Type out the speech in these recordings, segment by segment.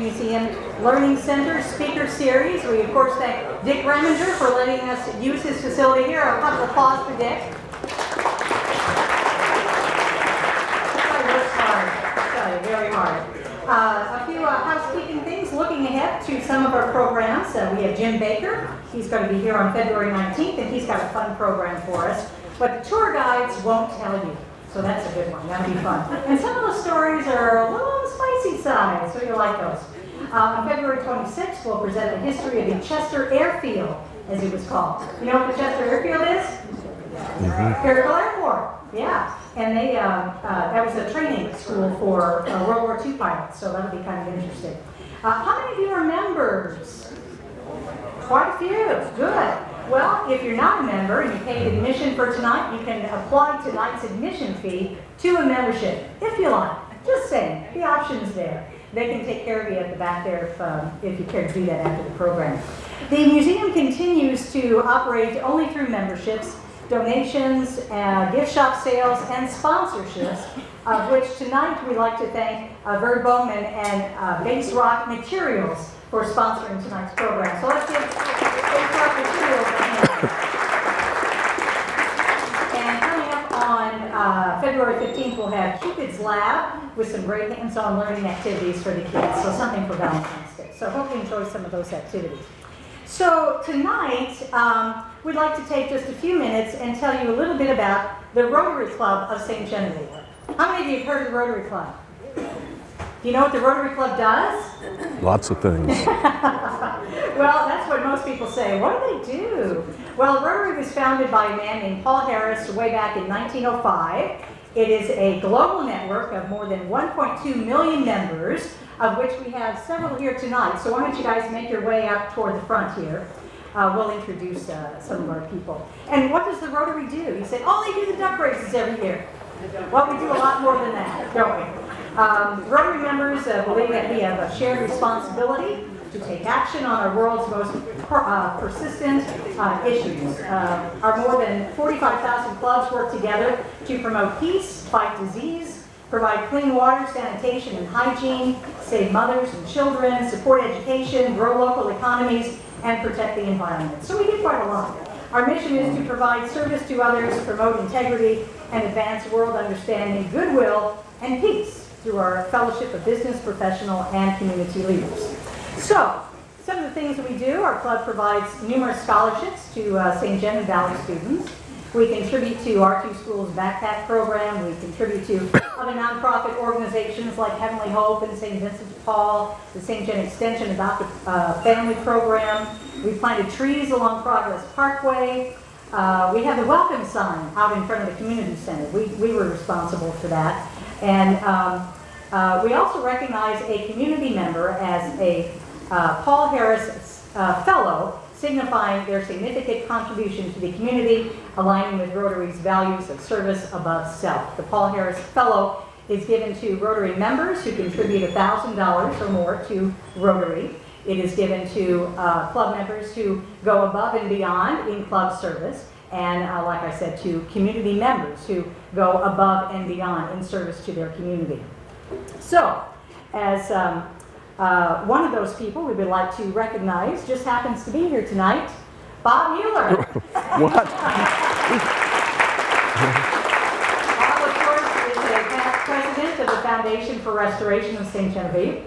Museum Learning Center Speaker Series. We, of course, thank Dick Reminger for letting us use his facility here. A couple of applause for Dick. Very hard. A few housekeeping things. Looking ahead to some of our programs, we have Jim Baker. He's going to be here on February 19th, and he's got a fun program for us. But the tour guides won't tell you, so that's a good one. That'll be fun. And some of the stories are a little on the spicy side, so you'll like those. On February 26th, we'll present the history of the Chester Airfield, as it was called. You know what the Chester Airfield is? Miracle Airport. Yeah. And they that was a training school for World War II pilots, so that'll be kind of interesting. How many of you are members? Quite a few. Good. Well, if you're not a member and you paid admission for tonight, you can apply tonight's admission fee to a membership, if you like. Just saying, the option's there. They can take care of you at the back there if you care to do that after the program. The museum continues to operate only through memberships, donations, gift shop sales, and sponsorships, of which tonight we'd like to thank Verd Bowman and Base Rock Materials for sponsoring tonight's program. So let's give Base Rock Materials a hand. And coming up on February 15th, we'll have Cupid's Lab with some great hands-on learning activities for the kids, so something for Valentine's Day. So hope you enjoy some of those activities. So tonight, we'd like to take just a few minutes and tell you a little bit about the Rotary Club of St. Genevieve. How many of you have heard of the Rotary Club? Do you know what the Rotary Club does? Lots of things. Well, that's what most people say. What do they do? Well, Rotary was founded by a man named Paul Harris way back in 1905. It is a global network of more than 1.2 million members, of which we have several here tonight. So why don't you guys make your way up toward the front here. We'll introduce some of our people. And what does the Rotary do? You say, oh, they do the duck races every year. Well, we do a lot more than that, don't we? Rotary members believe that we have a shared responsibility to take action on our world's most persistent issues. Our more than 45,000 clubs work together to promote peace, fight disease, provide clean water, sanitation, and hygiene, save mothers and children, support education, grow local economies, and protect the environment. So we do quite a lot. Our mission is to provide service to others, promote integrity, and advance world understanding, goodwill, and peace through our fellowship of business, professional, and community leaders. So, some of the things that we do, our club provides numerous scholarships to St. Genevieve Valley students. We contribute to our two schools' backpack program. We contribute to other nonprofit organizations like Heavenly Hope and St. Vincent de Paul, the St. John Extension Adoptive Family Program. We planted trees along Progress Parkway. We have the welcome sign out in front of the community center. We were responsible for that. And we also recognize a community member as a Paul Harris Fellow, signifying their significant contribution to the community, aligning with Rotary's values of service above self. The Paul Harris Fellow is given to Rotary members who contribute $1,000 or more to Rotary. It is given to club members who go above and beyond in club service, and like I said, to community members who go above and beyond in service to their community. So, as one of those people we would like to recognize just happens to be here tonight, Bob Mueller. What? Bob, of course, is a past president of the Foundation for Restoration of St. Genevieve.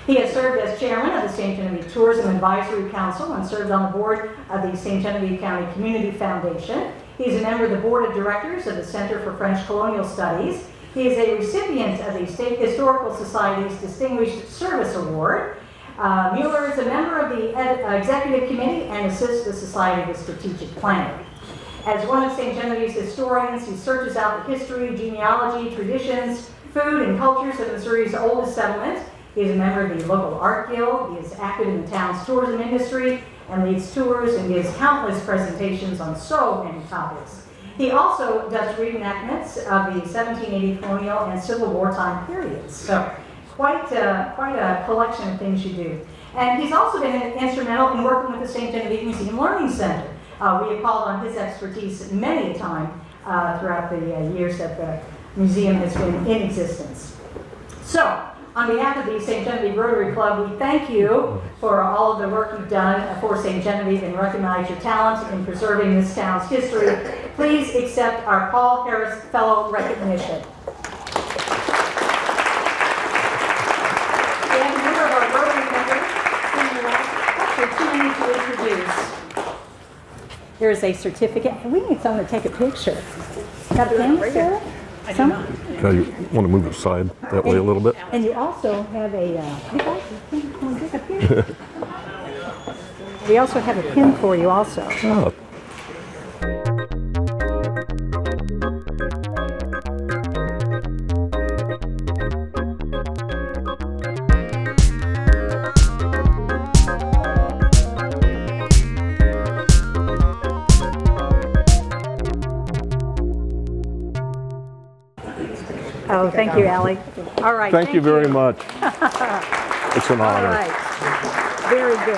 He has served as chairman of the St. Genevieve Tourism Advisory Council and served on the board of the St. Genevieve County Community Foundation. He is a member of the board of directors of the Center for French Colonial Studies. He is a recipient of the State Historical Society's Distinguished Service Award. Mueller is a member of the Executive Committee and assists the Society with strategic planning. As one of St. Genevieve's historians, he searches out the history, genealogy, traditions, food, and cultures of Missouri's oldest settlement. He is a member of the local art guild. He is active in the town's tourism industry and leads tours and gives countless presentations on so many topics. He also does reenactments of the 1780 colonial and Civil War time periods. So quite a collection of things you do. And he's also been instrumental in working with the St. Genevieve Museum Learning Center. We have called on his expertise many a time throughout the years that the museum has been in existence. So, On behalf of the St. Genevieve Rotary Club, we thank you for all of the work you've done for St. Genevieve and recognize your talent in preserving this town's history. Please accept our Paul Harris Fellow recognition. We have a number of our Rotary members in the last, actually too many to introduce. Here is a certificate. We need someone to take a picture. Got a pen, Sarah? Some? Okay, you want to move aside that way a little bit? And you also have a, we also have a pin for you also. Oh. Oh, thank you, Allie. All right. Thank you very much. It's an honor. All right. Very good.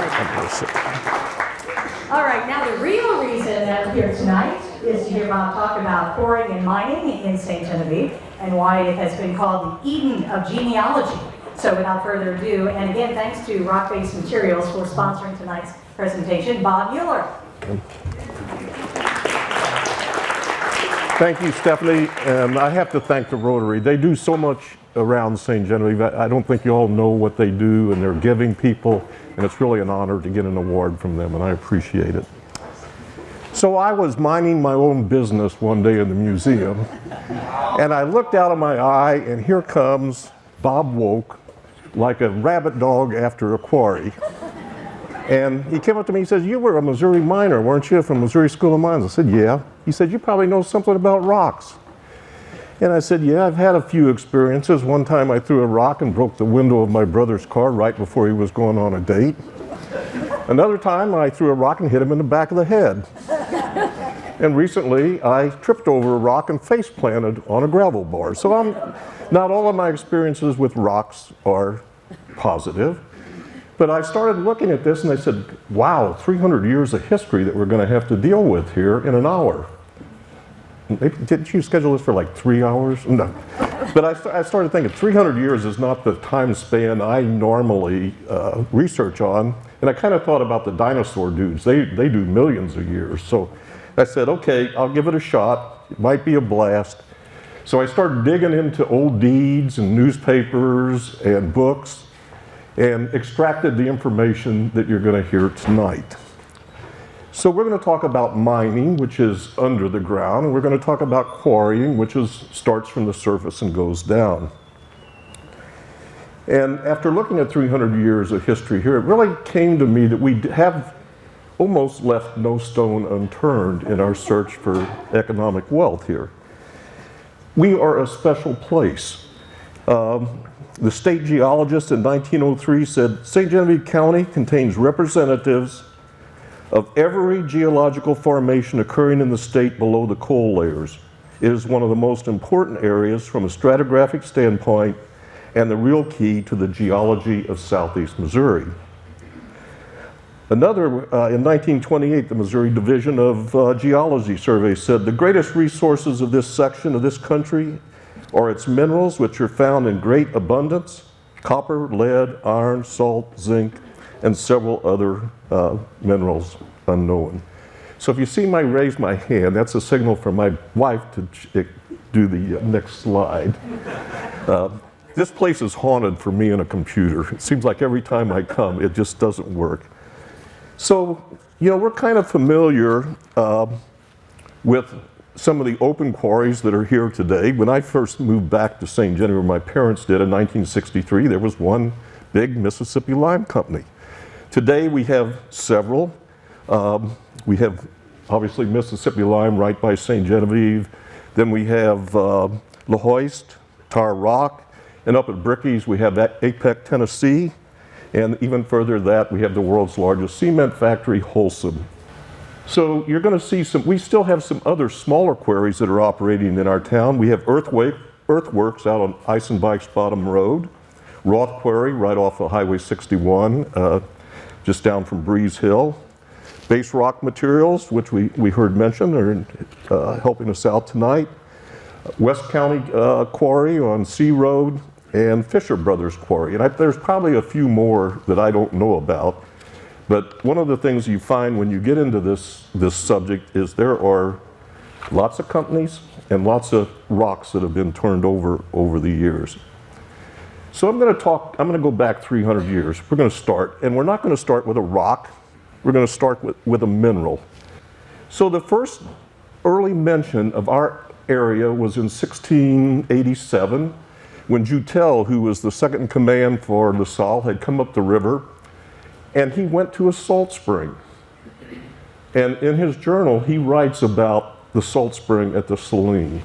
All right, now the real reason that we're here tonight is to hear Bob talk about quarrying and mining in St. Genevieve and why it has been called the Eden of genealogy. So without further ado, and again, thanks to Rock-Based Materials for sponsoring tonight's presentation, Bob Mueller. Thank you, Stephanie. And I have to thank the Rotary. They do so much around St. Genevieve. I don't think you all know what they do, and they're giving people, and it's really an honor to get an award from them, and I appreciate it. So I was minding my own business one day in the museum, and I looked out of my eye, and here comes Bob Woke, like a rabbit dog after a quarry. And he came up to me, he says, "You were a Missouri miner, weren't you, from Missouri School of Mines?" I said, "Yeah." He said, "You probably know something about rocks." And I said, "Yeah, I've had a few experiences. One time I threw a rock and broke the window of my brother's car right before he was going on a date. Another time I threw a rock and hit him in the back of the head. And recently I tripped over a rock and face planted on a gravel bar." So not all of my experiences with rocks are positive. But I started looking at this and I said, wow, 300 years of history that we're going to have to deal with here in an hour. Didn't you schedule this for like 3 hours? No. But I started thinking 300 years is not the time span I normally research on. And I kind of thought about the dinosaur dudes. They do millions of years. So I said, okay, I'll give it a shot. It might be a blast. So I started digging into old deeds and newspapers and books, and extracted the information that you're going to hear tonight. So we're going to talk about mining, which is under the ground, and we're going to talk about quarrying, which starts from the surface and goes down. And after looking at 300 years of history here, it really came to me that we have almost left no stone unturned in our search for economic wealth here. We are a special place. The state geologist in 1903 said, "St. Genevieve County contains representatives of every geological formation occurring in the state below the coal layers. It is one of the most important areas from a stratigraphic standpoint and the real key to the geology of southeast Missouri." Another, in 1928, the Missouri Division of Geology Survey said, "The greatest resources of this section of this country are its minerals, which are found in great abundance: copper, lead, iron, salt, zinc, and several other minerals unknown." So if you see me raise my hand, that's a signal for my wife to do the next slide. This place is haunted for me and a computer. It seems like every time I come, it just doesn't work. So, you know, we're kind of familiar with some of the open quarries that are here today. When I first moved back to St. Genevieve, my parents did in 1963, there was one big Mississippi Lime Company. Today we have several. We have obviously Mississippi Lime right by St. Genevieve. Then we have La Hoist, Tar Rock, and up at Bricky's we have that Apec, Tennessee. And even further that, we have the world's largest cement factory, Holcim. So you're going to see we still have some other smaller quarries that are operating in our town. We have Earthworks out on Eisenbach's Bottom Road, Roth Quarry right off of Highway 61, just down from Breeze Hill. Base Rock Materials, which we heard mentioned, are helping us out tonight. West County Quarry on C Road, and Fisher Brothers Quarry. And there's probably a few more that I don't know about. But one of the things you find when you get into this subject is there are lots of companies and lots of rocks that have been turned over the years. So I'm going to go back 300 years. We're going to start, and we're not going to start with a rock. We're going to start with a mineral. So the first early mention of our area was in 1687 when Joutel, who was the second in command for La Salle, had come up the river, and he went to a salt spring. And in his journal, he writes about the salt spring at the Saline.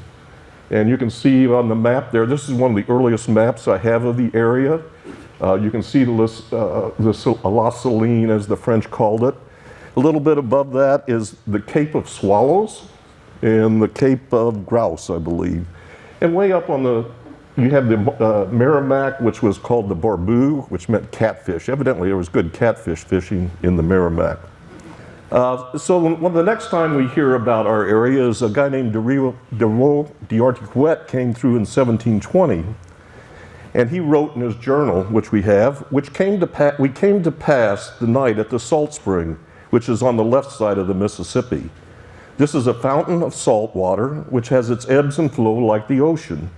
And you can see on the map there, this is one of the earliest maps I have of the area. You can see La Saline, as the French called it. A little bit above that is the Cape of Swallows and the Cape of Grouse, I believe. And way up on you have the Merrimack, which was called the Barbu, which meant catfish. Evidently, there was good catfish fishing in the Merrimack. So the next time we hear about our area is a guy named Deriot d'Artiquette came through in 1720. And he wrote in his journal, which we have, we came to pass the night at the salt spring, which is on the left side of the Mississippi. This is a fountain of salt water, which has its ebbs and flow like the ocean.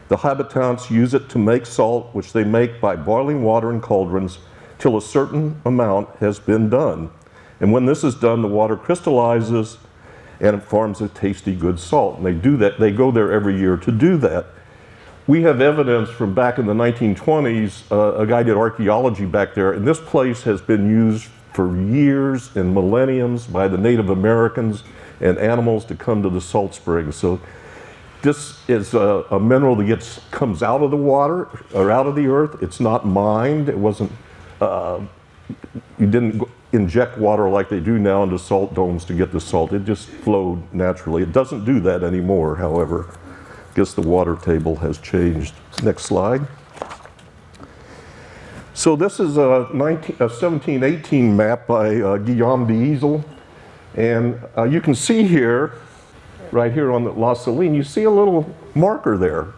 The habitants use it to make salt, which they make by boiling water in cauldrons till a certain amount has been done. And when this is done, the water crystallizes and it forms a tasty, good salt. And they do that, they go there every year to do that. We have evidence from back in the 1920s, a guy did archaeology back there, and this place has been used for years and millenniums by the Native Americans and animals to come to the salt springs. So this is a mineral that comes out of the water or out of the earth. It's not mined. It wasn't, you didn't inject water like they do now into salt domes to get the salt. It just flowed naturally. It doesn't do that anymore, however. I guess the water table has changed. Next slide. So this is a 1718 map by Guillaume d'Isle. And you can see here, right here on the La Saline, you see a little marker there.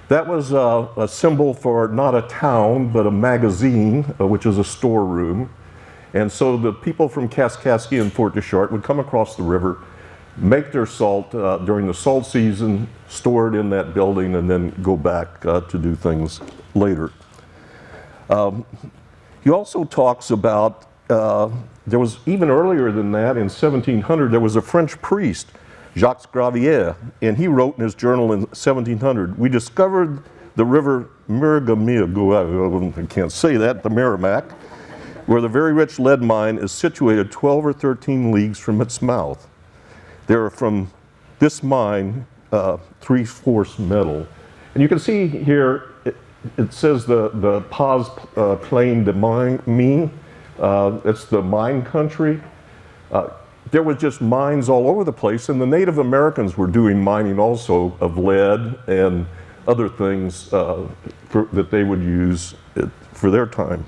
That was a symbol for not a town, but a magazine, which is a storeroom. And so the people from Kaskaskia and Fort Deschartres would come across the river, make their salt during the salt season, store it in that building, and then go back to do things later. He also talks about, there was even earlier than that, in 1700, there was a French priest, Jacques Gravier, and he wrote in his journal in 1700, we discovered the river Mirgamigo, I can't say that, the Merrimack, where the very rich lead mine is situated 12 or 13 leagues from its mouth. There are from this mine 3/4 metal. And you can see here, it says the Pas Plain de Mine, it's the mine country. There were just mines all over the place, and the Native Americans were doing mining also of lead and other things that they would use for their time.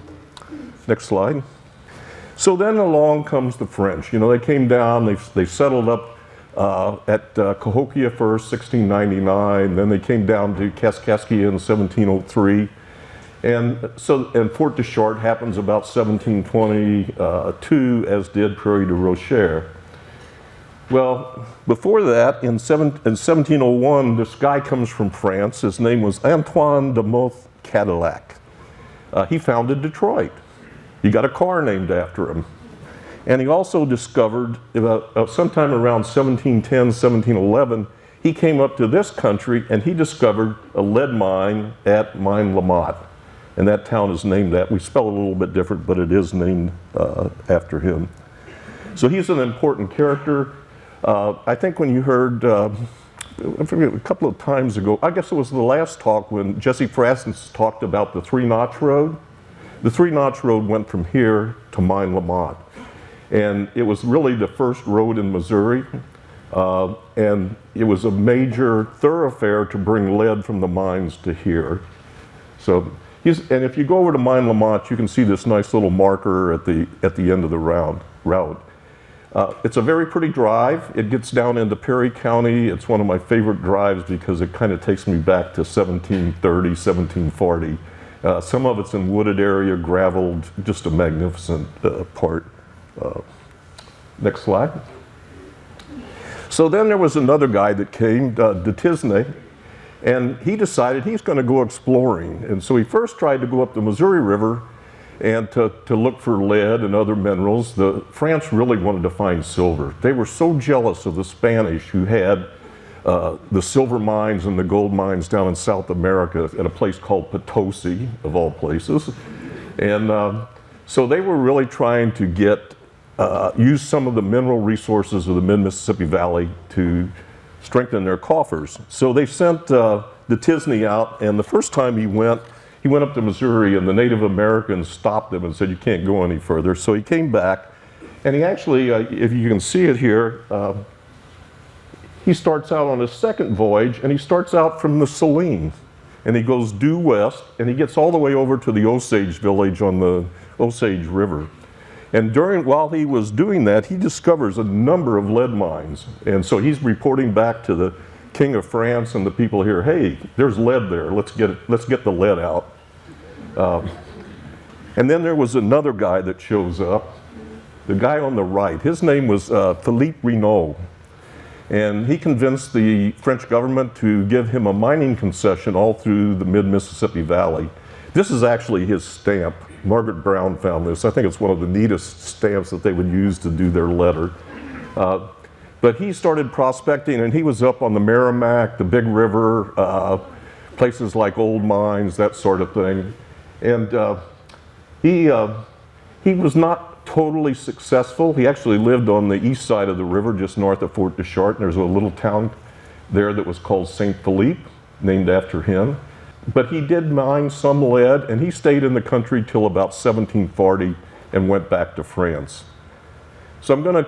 Next slide. So then along comes the French. You know, they came down, they settled up at Cahokia first, 1699, then they came down to Kaskaskia in 1703. And Fort Deschartres happens about 1722, as did Prairie du Rocher. Well, before that, in 1701, this guy comes from France. His name was Antoine de Moth Cadillac. He founded Detroit. He got a car named after him. And he also discovered, sometime around 1710, 1711, he came up to this country and he discovered a lead mine at Mine La Motte. And that town is named that. We spell it a little bit different, but it is named after him. So he's an important character. I think when you heard, I forget, a couple of times ago, I guess it was the last talk when Jesse Francis talked about the 3-notch road. The 3-notch road went from here to Mine La Motte. And it was really the first road in Missouri. And it was a major thoroughfare to bring lead from the mines to here. So and if you go over to Mine La Motte, you can see this nice little marker at the end of the route. It's a very pretty drive. It gets down into Perry County. It's one of my favorite drives because it kind of takes me back to 1730, 1740. Some of it's in wooded area, graveled, just a magnificent part. Next slide. So then there was another guy that came, Dutisne, and he decided he's going to go exploring. And so he first tried to go up the Missouri River and to look for lead and other minerals. France really wanted to find silver. They were so jealous of the Spanish who had the silver mines and the gold mines down in South America at a place called Potosi, of all places. And so they were really trying to use some of the mineral resources of the mid-Mississippi Valley to strengthen their coffers. So they sent Dutisne out, and the first time he went up to Missouri, and the Native Americans stopped him and said, "You can't go any further." So he came back, and he actually, if you can see it here, he starts out on his second voyage, and he starts out from the Saline, and he goes due west, and he gets all the way over to the Osage village on the Osage River. And while he was doing that, he discovers a number of lead mines. And so he's reporting back to the King of France and the people here, "Hey, there's lead there. Let's get the lead out." And then there was another guy that shows up, the guy on the right. His name was Philippe Renaud. And he convinced the French government to give him a mining concession all through the mid-Mississippi Valley. This is actually his stamp. Margaret Brown found this. I think it's one of the neatest stamps that they would use to do their letter. But he started prospecting, and he was up on the Merrimack, the Big River, places like Old Mines, that sort of thing. And he was not totally successful. He actually lived on the east side of the river, just north of Fort Deschartres. There's a little town there that was called St. Philippe, named after him. But he did mine some lead, and he stayed in the country till about 1740 and went back to France. So I'm going to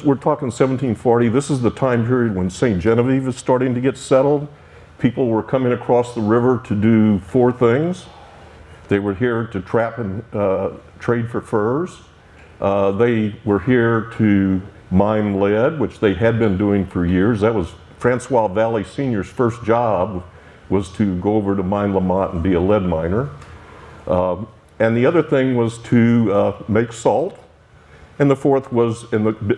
we're talking 1740, this is the time period when St. Genevieve is starting to get settled. People were coming across the river to do four things. They were here to trap and trade for furs. They were here to mine lead, which they had been doing for years. That was Francois Valley Sr.'s first job, was to go over to mine Lamont and be a lead miner. And the other thing was to make salt. And the fourth was,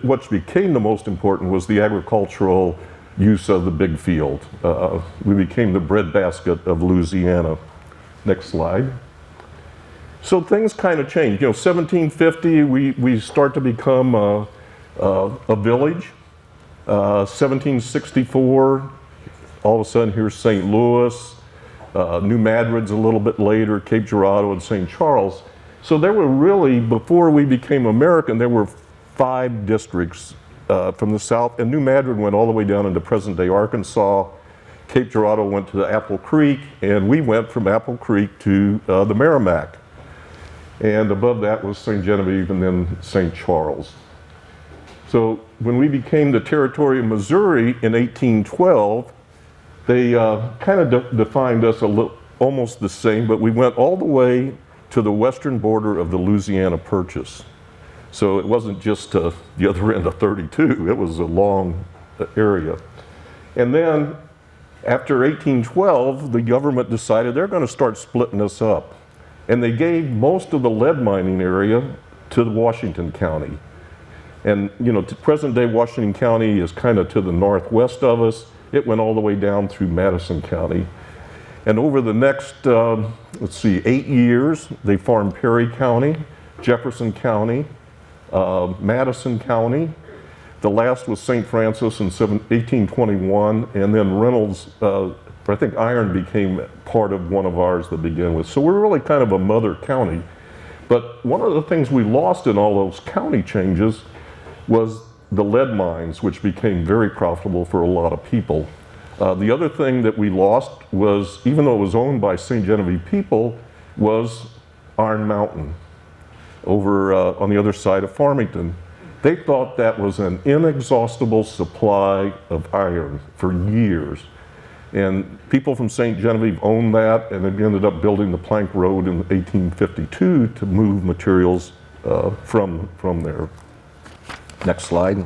what became the most important, was the agricultural use of the big field. We became the breadbasket of Louisiana. Next slide. So things kind of changed. 1750, we start to become a village. 1764, all of a sudden here's St. Louis, New Madrid's a little bit later, Cape Girardeau and St. Charles. So there were really, before we became American, there were 5 districts from the south, and New Madrid went all the way down into present-day Arkansas. Cape Girardeau went to Apple Creek, and we went from Apple Creek to the Merrimack. And above that was St. Genevieve and then St. Charles. So when we became the territory of Missouri in 1812, they kind of defined us almost the same, but we went all the way to the western border of the Louisiana Purchase. So it wasn't just the other end of 32, it was a long area. And then after 1812, the government decided they're going to start splitting us up. And they gave most of the lead mining area to Washington County. And present day Washington County is kind of to the northwest of us. It went all the way down through Madison County. And over the next, 8 years, they farmed Perry County, Jefferson County, Madison County. The last was St. Francis in 1821, and then Reynolds, I think Iron became part of one of ours to begin with. So we're really kind of a mother county. But one of the things we lost in all those county changes was the lead mines, which became very profitable for a lot of people. The other thing that we lost was, even though it was owned by St. Genevieve people, was Iron Mountain over on the other side of Farmington. They thought that was an inexhaustible supply of iron for years. And people from St. Genevieve owned that, and they ended up building the Plank Road in 1852 to move materials from there. Next slide.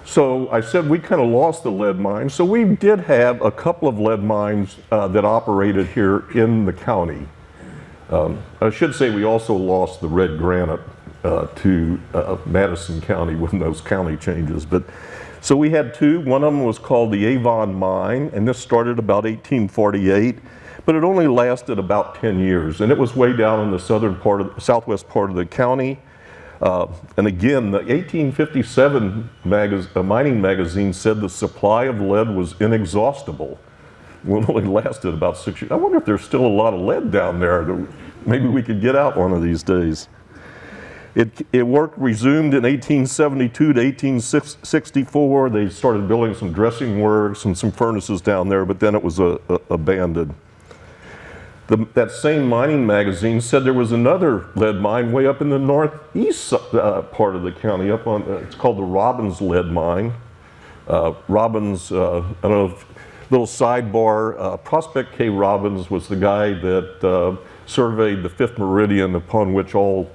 So I said we kind of lost the lead mines. So we did have a couple of lead mines that operated here in the county. I should say we also lost the red granite to Madison County when those county changes. But so we had two. One of them was called the Avon Mine, and this started about 1848, but it only lasted about 10 years, and it was way down in the southwest part of the county. And again, the 1857 mining magazine said the supply of lead was inexhaustible. Well, it only lasted about 6 years. I wonder if there's still a lot of lead down there that maybe we could get out one of these days. Work resumed in 1872 to 1864. They started building some dressing works and some furnaces down there, but then it was abandoned. That same mining magazine said there was another lead mine way up in the northeast part of the county, up on, it's called the Robbins Lead Mine. Robbins, I don't know if, little sidebar, Prospect K. Robbins was the guy that surveyed the 5th meridian upon which all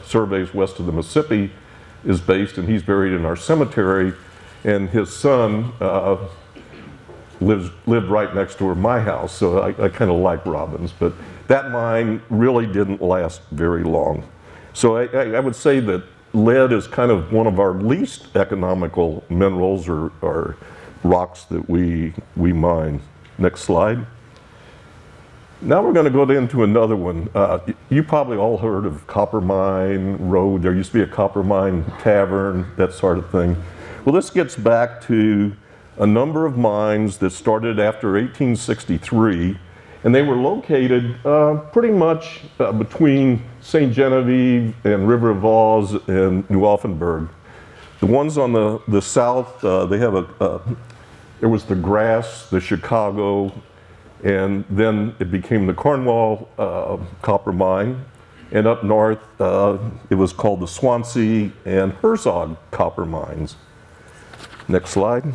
surveys west of the Mississippi is based, and he's buried in our cemetery, and his son lived right next door to my house, so I kind of like Robbins, but that mine really didn't last very long. So I would say that lead is kind of one of our least economical minerals or rocks that we mine. Next slide. Now we're going to go into another one. You probably all heard of Copper Mine Road. There used to be a copper mine tavern, that sort of thing. Well, this gets back to a number of mines that started after 1863, and they were located pretty much between St. Genevieve and River of Oz and New Offenburg. The ones on the south, they have there was the Grass, the Chicago, and then it became the Cornwall copper mine. And up north, it was called the Swansea and Herzog copper mines. Next slide.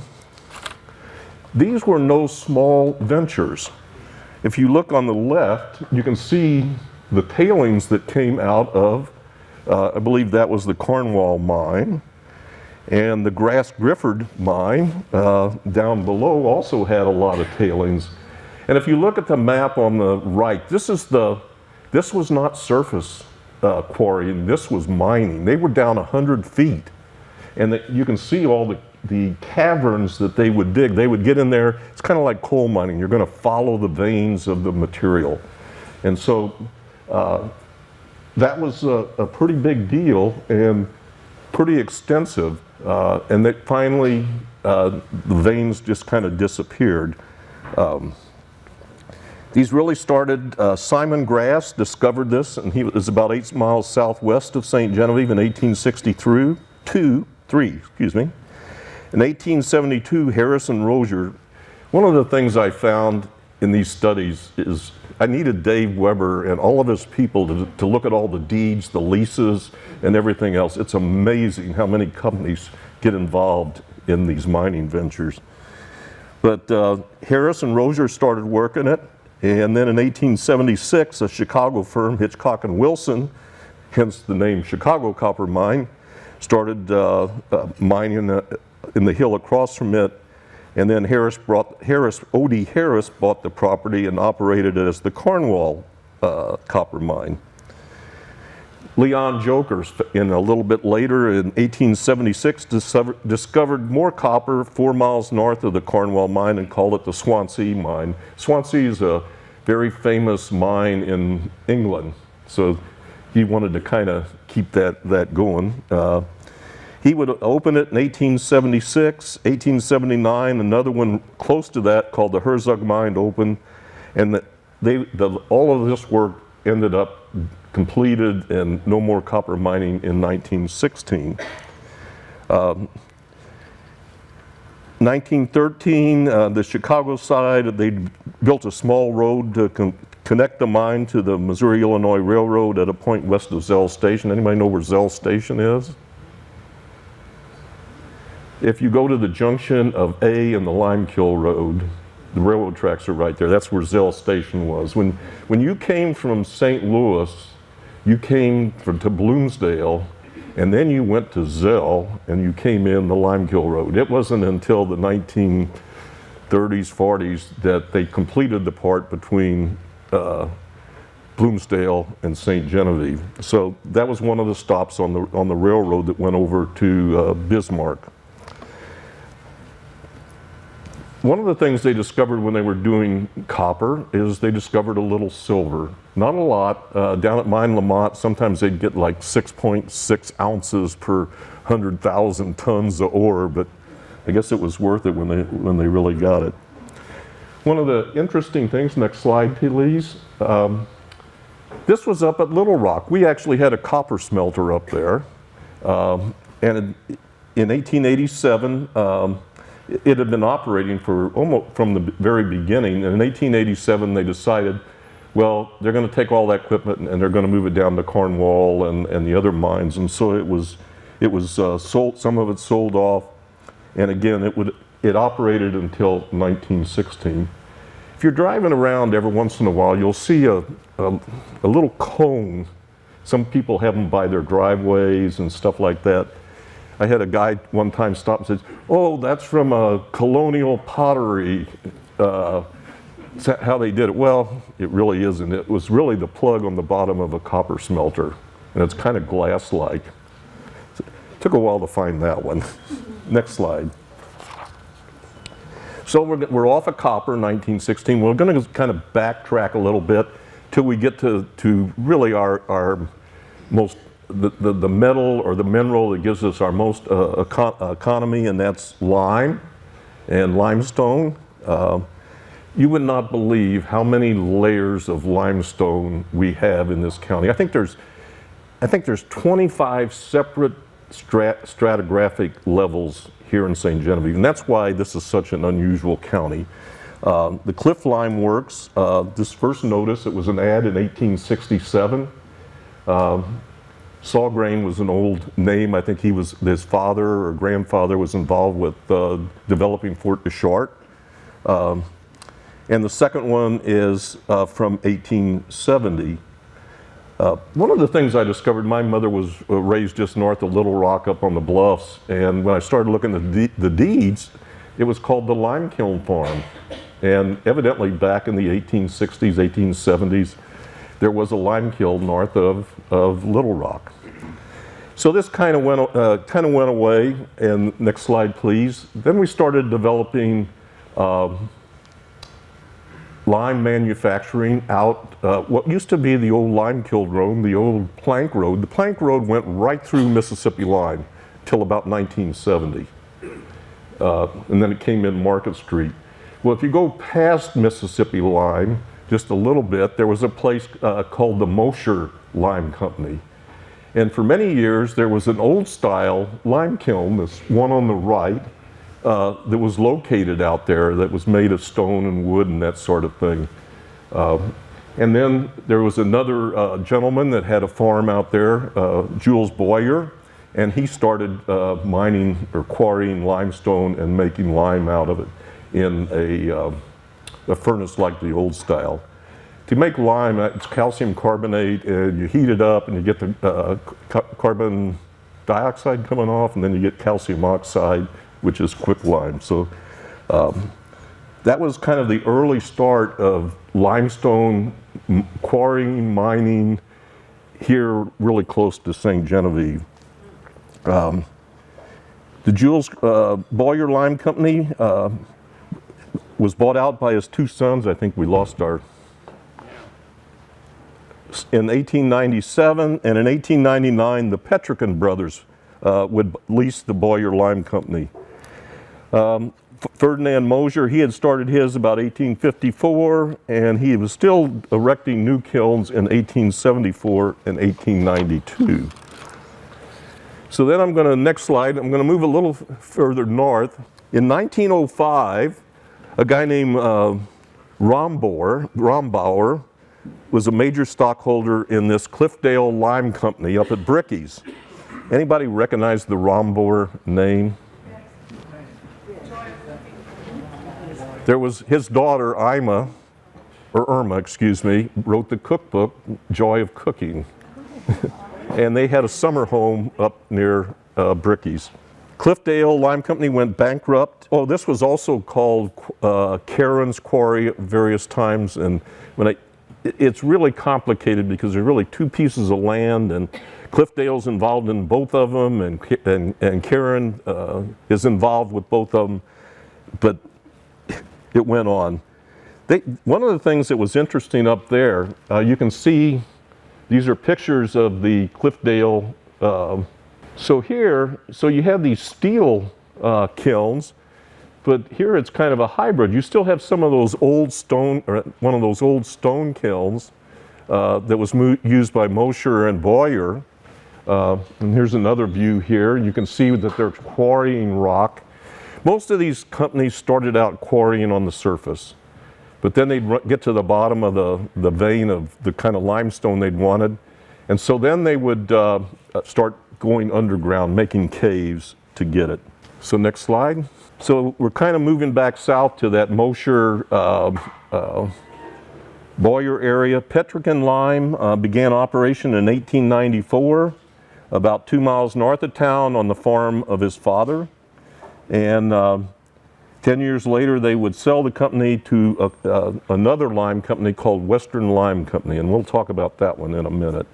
These were no small ventures. If you look on the left, you can see the tailings that came out of, I believe that was the Cornwall mine. And the Grass Grifford mine down below also had a lot of tailings. And if you look at the map on the right, this was not surface quarrying, this was mining. They were down 100 feet. And you can see all the caverns that they would dig. They would get in there. It's kind of like coal mining. You're going to follow the veins of the material. And so that was a pretty big deal and pretty extensive. And that finally, the veins just kind of disappeared. These really started, Simon Grass discovered this, and he was about 8 miles southwest of St. Genevieve in 1863. In 1872, Harris and Rozier, one of the things I found in these studies is I needed Dave Weber and all of his people to look at all the deeds, the leases, and everything else. It's amazing how many companies get involved in these mining ventures. But Harris and Rozier started working it, and then in 1876, a Chicago firm, Hitchcock and Wilson, hence the name Chicago Copper Mine, started mining in the hill across from it, and then O.D. Harris bought the property and operated it as the Cornwall copper mine. Leon Jokers, in a little bit later in 1876, discovered more copper 4 miles north of the Cornwall mine and called it the Swansea mine. Swansea is a very famous mine in England, so he wanted to kind of keep that going. He would open it in 1876, 1879, another one close to that called the Herzog Mine opened, and all of this work ended up completed and no more copper mining in 1916. 1913, the Chicago side, they built a small road to connect the mine to the Missouri-Illinois Railroad at a point west of Zell Station. Anybody know where Zell Station is? If you go to the junction of A and the Limekiln Road, the railroad tracks are right there. That's where Zell Station was. When you came from St. Louis, you came to Bloomsdale, And then you went to Zell and you came in the Limekiln Road. It wasn't until the 1930s, 40s that they completed the part between Bloomsdale and St. Genevieve. So that was one of the stops on the railroad that went over to Bismarck. One of the things they discovered when they were doing copper is they discovered a little silver. Not a lot. Down at Mine Lamont, sometimes they'd get like 6.6 ounces per 100,000 tons of ore, but I guess it was worth it when they really got it. One of the interesting things, next slide please, this was up at Little Rock. We actually had a copper smelter up there, and in 1887, it had been operating for almost from the very beginning. And in 1887, they decided, well, they're going to take all that equipment and they're going to move it down to Cornwall and the other mines. And so it was sold. Some of it sold off, and again, it operated until 1916. If you're driving around every once in a while, you'll see a little cone. Some people have them by their driveways and stuff like that. I had a guy one time stop and said, "Oh, that's from a colonial pottery, how they did it." Well, it really isn't. It was really the plug on the bottom of a copper smelter, and it's kind of glass-like. It took a while to find that one. Next slide. So we're off of copper, 1916. We're going to kind of backtrack a little bit till we get to really our most the metal or the mineral that gives us our most economy, and that's lime and limestone. You would not believe how many layers of limestone we have in this county. I think there's 25 separate stratigraphic levels here in St. Genevieve, and that's why this is such an unusual county. The Cliff Lime Works, this first notice, it was an ad in 1867. Sawgrain was an old name. I think his father or grandfather was involved with developing Fort Deschart. And the second one is from 1870. One of the things I discovered, my mother was raised just north of Little Rock up on the bluffs, and when I started looking at the deeds, it was called the Limekiln Farm. And evidently back in the 1860s, 1870s, there was a lime kiln north of Little Rock. So this kind of went away, and next slide please. Then we started developing lime manufacturing out what used to be the old lime kiln road, the old plank road. The plank road went right through Mississippi Line till about 1970. And then it came in Market Street. Well, if you go past Mississippi Line just a little bit, there was a place called the Mosher Lime Company. And for many years, there was an old style lime kiln, this one on the right, that was located out there that was made of stone and wood and that sort of thing. And then there was another gentleman that had a farm out there, Jules Boyer, and he started mining or quarrying limestone and making lime out of it in a furnace like the old style. To make lime, it's calcium carbonate, and you heat it up and you get the carbon dioxide coming off, and then you get calcium oxide, which is quicklime. So that was kind of the early start of limestone quarrying, mining here really close to St. Genevieve. The Jules Boyer Lime Company was bought out by his two sons. I think we lost our... in 1897, and in 1899, the Petrican brothers would lease the Boyer Lime Company. Ferdinand Mosher, he had started his about 1854, and he was still erecting new kilns in 1874 and 1892. So then I'm going to, next slide, I'm going to move a little further north. In 1905, a guy named Rombauer was a major stockholder in this Cliffdale Lime Company up at Bricky's. Anybody recognize the Rombauer name? There was his daughter, Irma, excuse me, wrote the cookbook, Joy of Cooking. and they had a summer home up near Bricky's. Cliffdale Lime Company went bankrupt. Oh, this was also called Karen's Quarry at various times, and it's really complicated because there's really two pieces of land, and Cliffdale's involved in both of them, and Karen is involved with both of them, but it went on. One of the things that was interesting up there, you can see these are pictures of the Cliffdale. So you have these steel kilns, but here it's kind of a hybrid. You still have some of those old stone, or one of those old stone kilns that was used by Mosher and Boyer. And here's another view here. You can see that they're quarrying rock. Most of these companies started out quarrying on the surface, but then they'd get to the bottom of the vein of the kind of limestone they'd wanted. And so then they would start going underground, making caves to get it. So next slide. So we're kind of moving back south to that Mosher Boyer area. Petrican Lime began operation in 1894, about 2 miles north of town on the farm of his father. And 10 years later, they would sell the company to another lime company called Western Lime Company, and we'll talk about that one in a minute.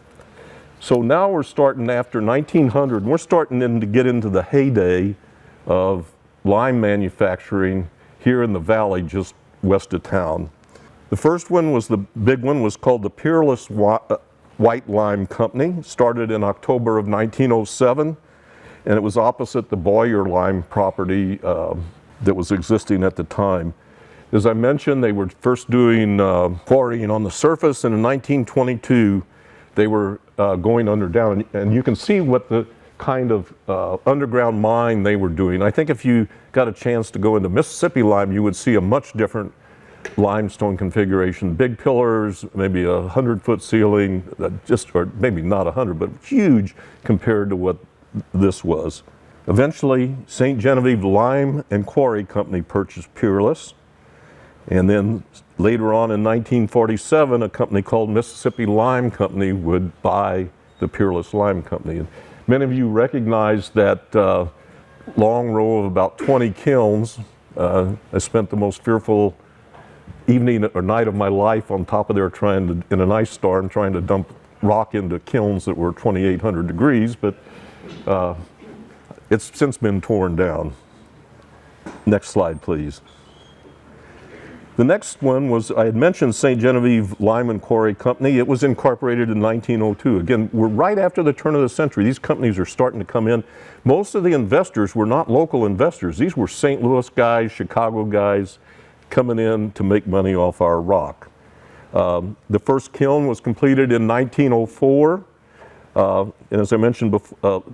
So now we're starting after 1900, we're starting to get into the heyday of lime manufacturing here in the valley just west of town. The first one was the big one, was called the Peerless White Lime Company, started in October of 1907, and it was opposite the Boyer lime property that was existing at the time. As I mentioned, they were first doing quarrying on the surface, and in 1922 they were going underground, and you can see what the kind of underground mine they were doing. I think if you got a chance to go into Mississippi Lime, you would see a much different limestone configuration. Big pillars, maybe 100-foot ceiling, or maybe not 100, but huge compared to what this was. Eventually, St. Genevieve Lime and Quarry Company purchased Peerless. And then later on in 1947, a company called Mississippi Lime Company would buy the Peerless Lime Company. And many of you recognize that long row of about 20 kilns. I spent the most fearful evening or night of my life on top of there in an ice storm, trying to dump rock into kilns that were 2,800 degrees, but it's since been torn down. Next slide, please. The next one was, I had mentioned St. Genevieve Lime and Quarry Company. It was incorporated in 1902. Again, we're right after the turn of the century. These companies are starting to come in. Most of the investors were not local investors. These were St. Louis guys, Chicago guys coming in to make money off our rock. The first kiln was completed in 1904. And as I mentioned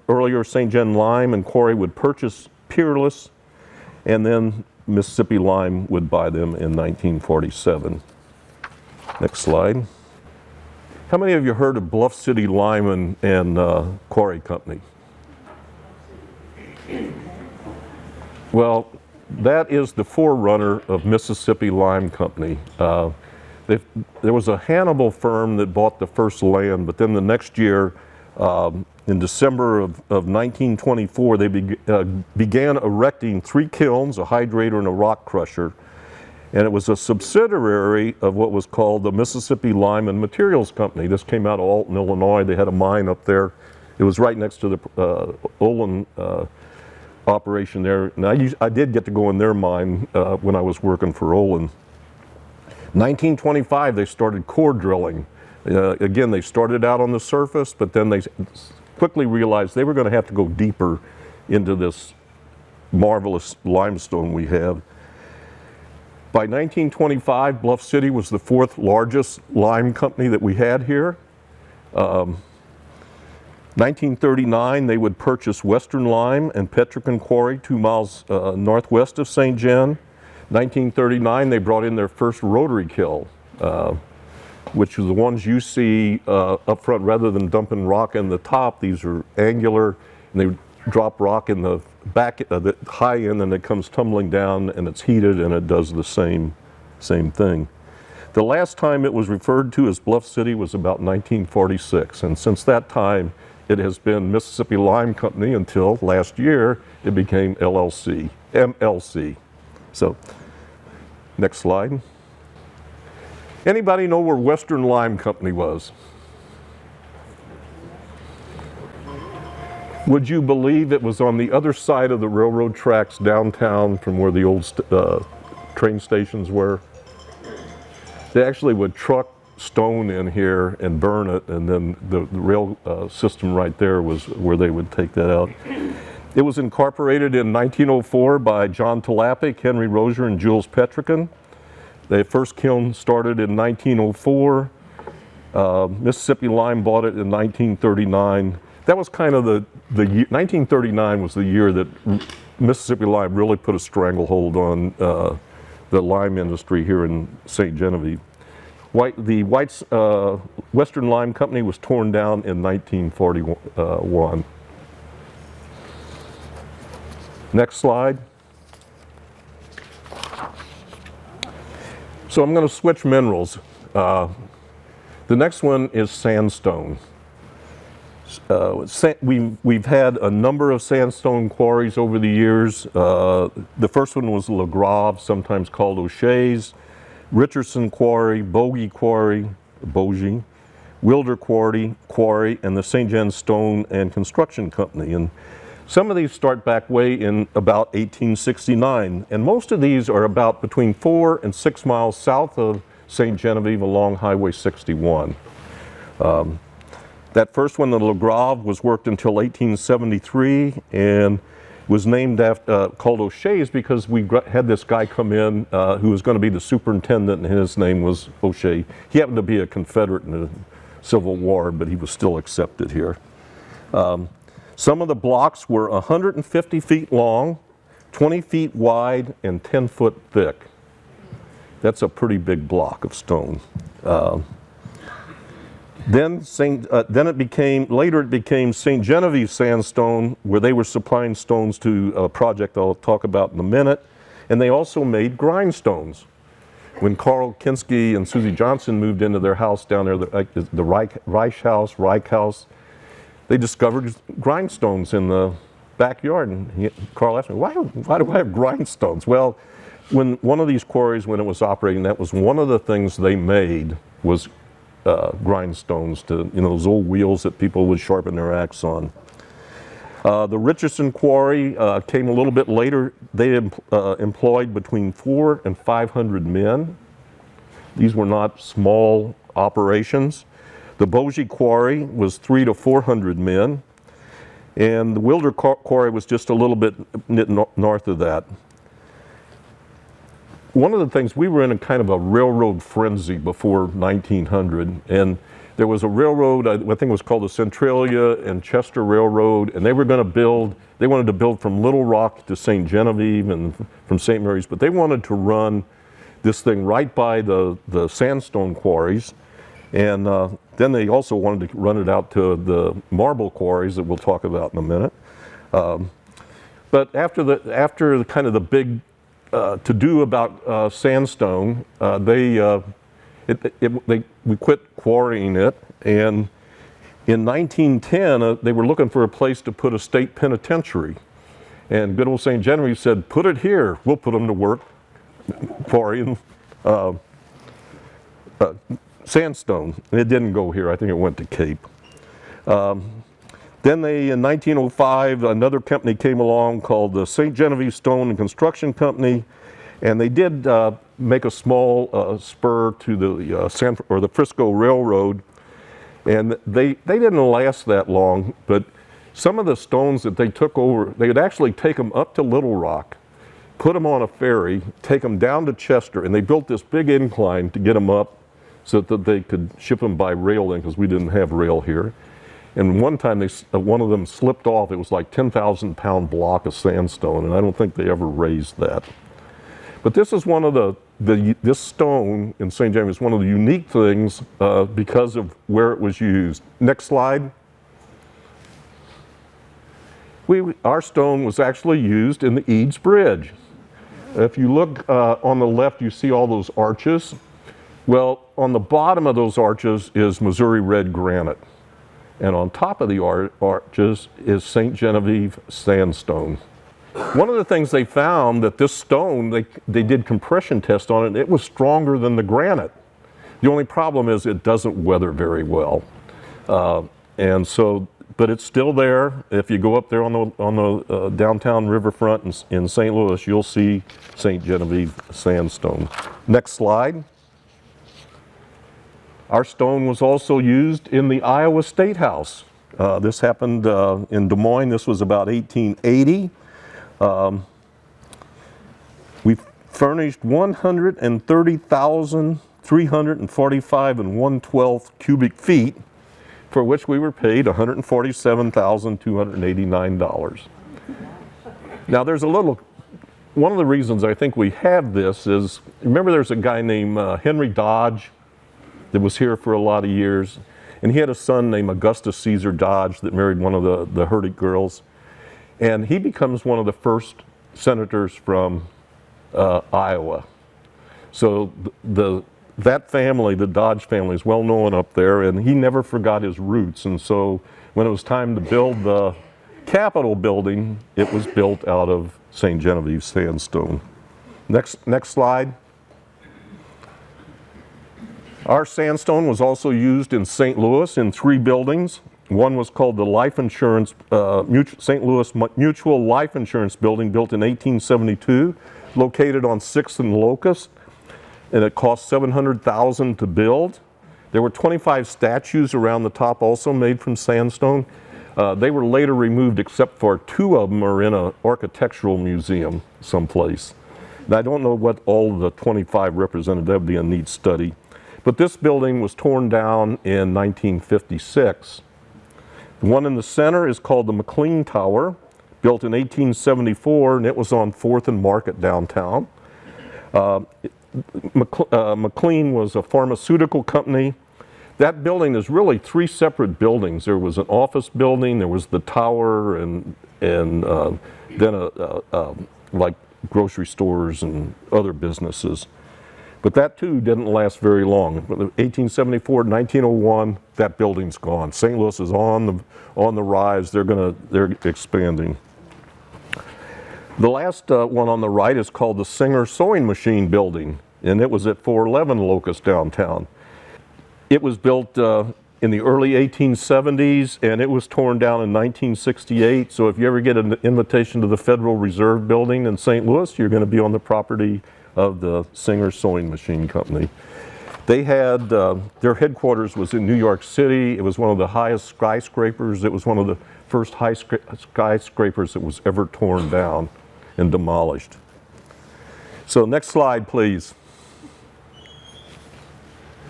earlier, St. Gen Lime and Quarry would purchase Peerless, and then Mississippi Lime would buy them in 1947. Next slide. How many of you heard of Bluff City Lime and Quarry Company? Well, that is the forerunner of Mississippi Lime Company. There was a Hannibal firm that bought the first land, but then the next year, in December of 1924, they began erecting 3 kilns, a hydrator and a rock crusher. And it was a subsidiary of what was called the Mississippi Lime and Materials Company. This came out of Alton, Illinois. They had a mine up there. It was right next to the Olin operation there. And I did get to go in their mine when I was working for Olin. 1925, they started core drilling. Again, they started out on the surface, but then they quickly realized they were going to have to go deeper into this marvelous limestone we have. By 1925, Bluff City was the 4th largest lime company that we had here. 1939, they would purchase Western Lime and Petrican Quarry 2 miles northwest of St. Gen. 1939, they brought in their first rotary kiln, which is the ones you see up front. Rather than dumping rock in the top, these are angular, and they drop rock in the back, the high end, and it comes tumbling down, and it's heated, and it does the same thing. The last time it was referred to as Bluff City was about 1946, and since that time, it has been Mississippi Lime Company until last year it became LLC, MLC. So, next slide. Anybody know where Western Lime Company was? Would you believe it was on the other side of the railroad tracks downtown from where the old train stations were? They actually would truck stone in here and burn it, and then the rail system right there was where they would take that out. It was incorporated in 1904 by John Talapic, Henry Rozier, and Jules Petrican. The first kiln started in 1904. Mississippi Lime bought it in 1939. That was kind of the year, 1939 was the year that Mississippi Lime really put a stranglehold on the lime industry here in St. Genevieve. The Western Lime Company was torn down in 1941. Next slide. So I'm going to switch minerals. The next one is sandstone. We've had a number of sandstone quarries over the years. The first one was Le Grave, sometimes called O'Shea's, Richardson Quarry, Bogie Quarry, Wilder Quarry, and the St. John Stone and Construction Company. And some of these start back way in about 1869, and most of these are about between 4 and 6 miles south of St. Genevieve along Highway 61. That first one, the Le Grave, was worked until 1873 and was named after, called O'Shea's because we had this guy come in who was going to be the superintendent, and his name was O'Shea. He happened to be a Confederate in the Civil War, but he was still accepted here. Some of the blocks were 150 feet long, 20 feet wide, and 10 foot thick. That's a pretty big block of stone. Then later it became St. Genevieve sandstone, where they were supplying stones to a project I'll talk about in a minute. And they also made grindstones. When Carl Kinski and Susie Johnson moved into their house down there, the Reich House, they discovered grindstones in the backyard. And Carl asked me, why do I have grindstones? Well, when one of these quarries, when it was operating, that was one of the things they made was grindstones to, those old wheels that people would sharpen their axe on. The Richardson Quarry came a little bit later. They employed between 400 and 500 men. These were not small operations. The Bogie Quarry was 300 to 400 men. And the Wilder Quarry was just a little bit north of that. One of the things, we were in a kind of a railroad frenzy before 1900, and there was a railroad, I think it was called the Centralia and Chester Railroad, and they wanted to build from Little Rock to St. Genevieve and from St. Mary's, but they wanted to run this thing right by the sandstone quarries, and then they also wanted to run it out to the marble quarries that we'll talk about in a minute. But after the kind of the big to do about sandstone, we quit quarrying it, and in 1910 they were looking for a place to put a state penitentiary, and good old St. Genevieve said, put it here, we'll put them to work quarrying sandstone. And it didn't go here, I think it went to Cape. Then in 1905, another company came along called the St. Genevieve Stone and Construction Company, and they did make a small spur to the Frisco Railroad, and they didn't last that long, but some of the stones that they took over, they would actually take them up to Little Rock, put them on a ferry, take them down to Chester, and they built this big incline to get them up so that they could ship them by rail in, because we didn't have rail here. And one time, one of them slipped off. It was like 10,000-pound block of sandstone, and I don't think they ever raised that. But this is one of this stone in St. James is one of the unique things because of where it was used. Next slide. Our stone was actually used in the Eads Bridge. If you look on the left, you see all those arches. Well, on the bottom of those arches is Missouri red granite. And on top of the arches is St. Genevieve sandstone. One of the things they found that this stone, they did compression tests on it, and it was stronger than the granite. The only problem is it doesn't weather very well. But it's still there. If you go up there on the downtown riverfront in St. Louis, you'll see St. Genevieve sandstone. Next slide. Our stone was also used in the Iowa State House. This happened in Des Moines. This was about 1880. We furnished 130,345 and 1/12 cubic feet, for which we were paid $147,289. Now there's one of the reasons I think we have this is, remember there's a guy named Henry Dodge that was here for a lot of years, and he had a son named Augustus Caesar Dodge that married one of the Hurdig girls, and he becomes one of the first senators from Iowa. So that family, the Dodge family, is well known up there, and he never forgot his roots. And so when it was time to build the Capitol building, it was built out of St. Genevieve sandstone. Next slide. Our sandstone was also used in St. Louis in 3 buildings. One was called the Life Insurance, St. Louis Mutual Life Insurance Building, built in 1872, located on 6th and Locust, and it cost $700,000 to build. There were 25 statues around the top, also made from sandstone. They were later removed, except for 2 of them are in an architectural museum someplace. And I don't know what all of the 25 represented. That would be a neat study. But this building was torn down in 1956. The one in the center is called the McLean Tower, built in 1874, and it was on 4th and Market downtown. McLean was a pharmaceutical company. That building is really 3 separate buildings. There was an office building, there was the tower, and then like grocery stores and other businesses. But that too didn't last very long. 1874, 1901, that building's gone. St. Louis is on the rise. They're expanding. The last one on the right is called the Singer Sewing Machine Building, and it was at 411 Locust downtown. It was built in the early 1870s, and it was torn down in 1968. So if you ever get an invitation to the Federal Reserve Building in St. Louis, you're going to be on the property of the Singer Sewing Machine Company. They had, their headquarters was in New York City. It was one of the highest skyscrapers. It was one of the first high skyscrapers that was ever torn down and demolished. So next slide, please.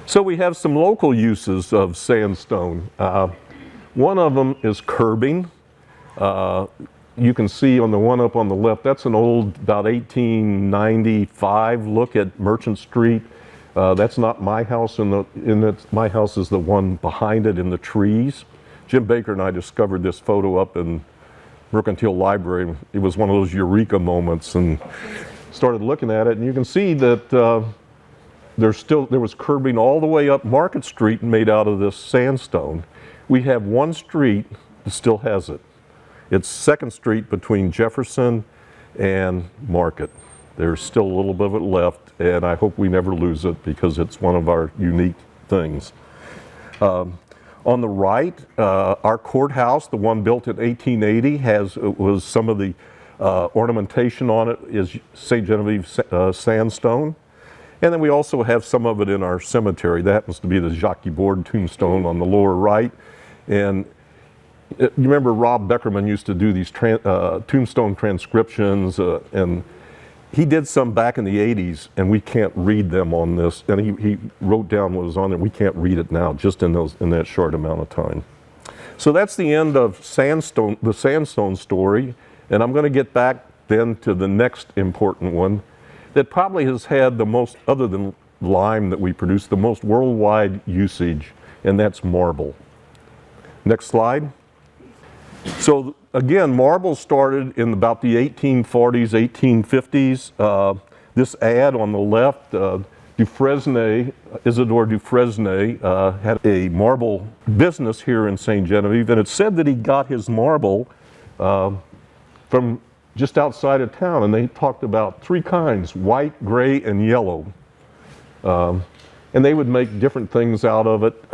So we have some local uses of sandstone. One of them is curbing. You can see on the one up on the left, that's an old, about 1895 look at Merchant Street. That's not my house, my house is the one behind it in the trees. Jim Baker and I discovered this photo up in Mercantile Library. It was one of those eureka moments, and started looking at it, and you can see that there was curbing all the way up Market Street made out of this sandstone. We have one street that still has it. It's 2nd Street between Jefferson and Market. There's still a little bit of it left, and I hope we never lose it because it's one of our unique things. On the right, our courthouse, the one built in 1880, was some of the ornamentation on it is St. Genevieve sandstone. And then we also have some of it in our cemetery. That happens to be the Jacques Board tombstone on the lower right. And you remember Rob Beckerman used to do these tombstone transcriptions, and he did some back in the 80s, and we can't read them on this. And he wrote down what was on there. We can't read it now, just in that short amount of time. So that's the end of the sandstone story, and I'm going to get back then to the next important one that probably has had the most, other than lime that we produce, the most worldwide usage, and that's marble. Next slide. So again, marble started in about the 1840s, 1850s. This ad on the left Dufresne, Isidore Dufresne, had a marble business here in St. Genevieve, and it's said that he got his marble from just outside of town, and they talked about three kinds: white, gray, and yellow. And they would make different things out of it.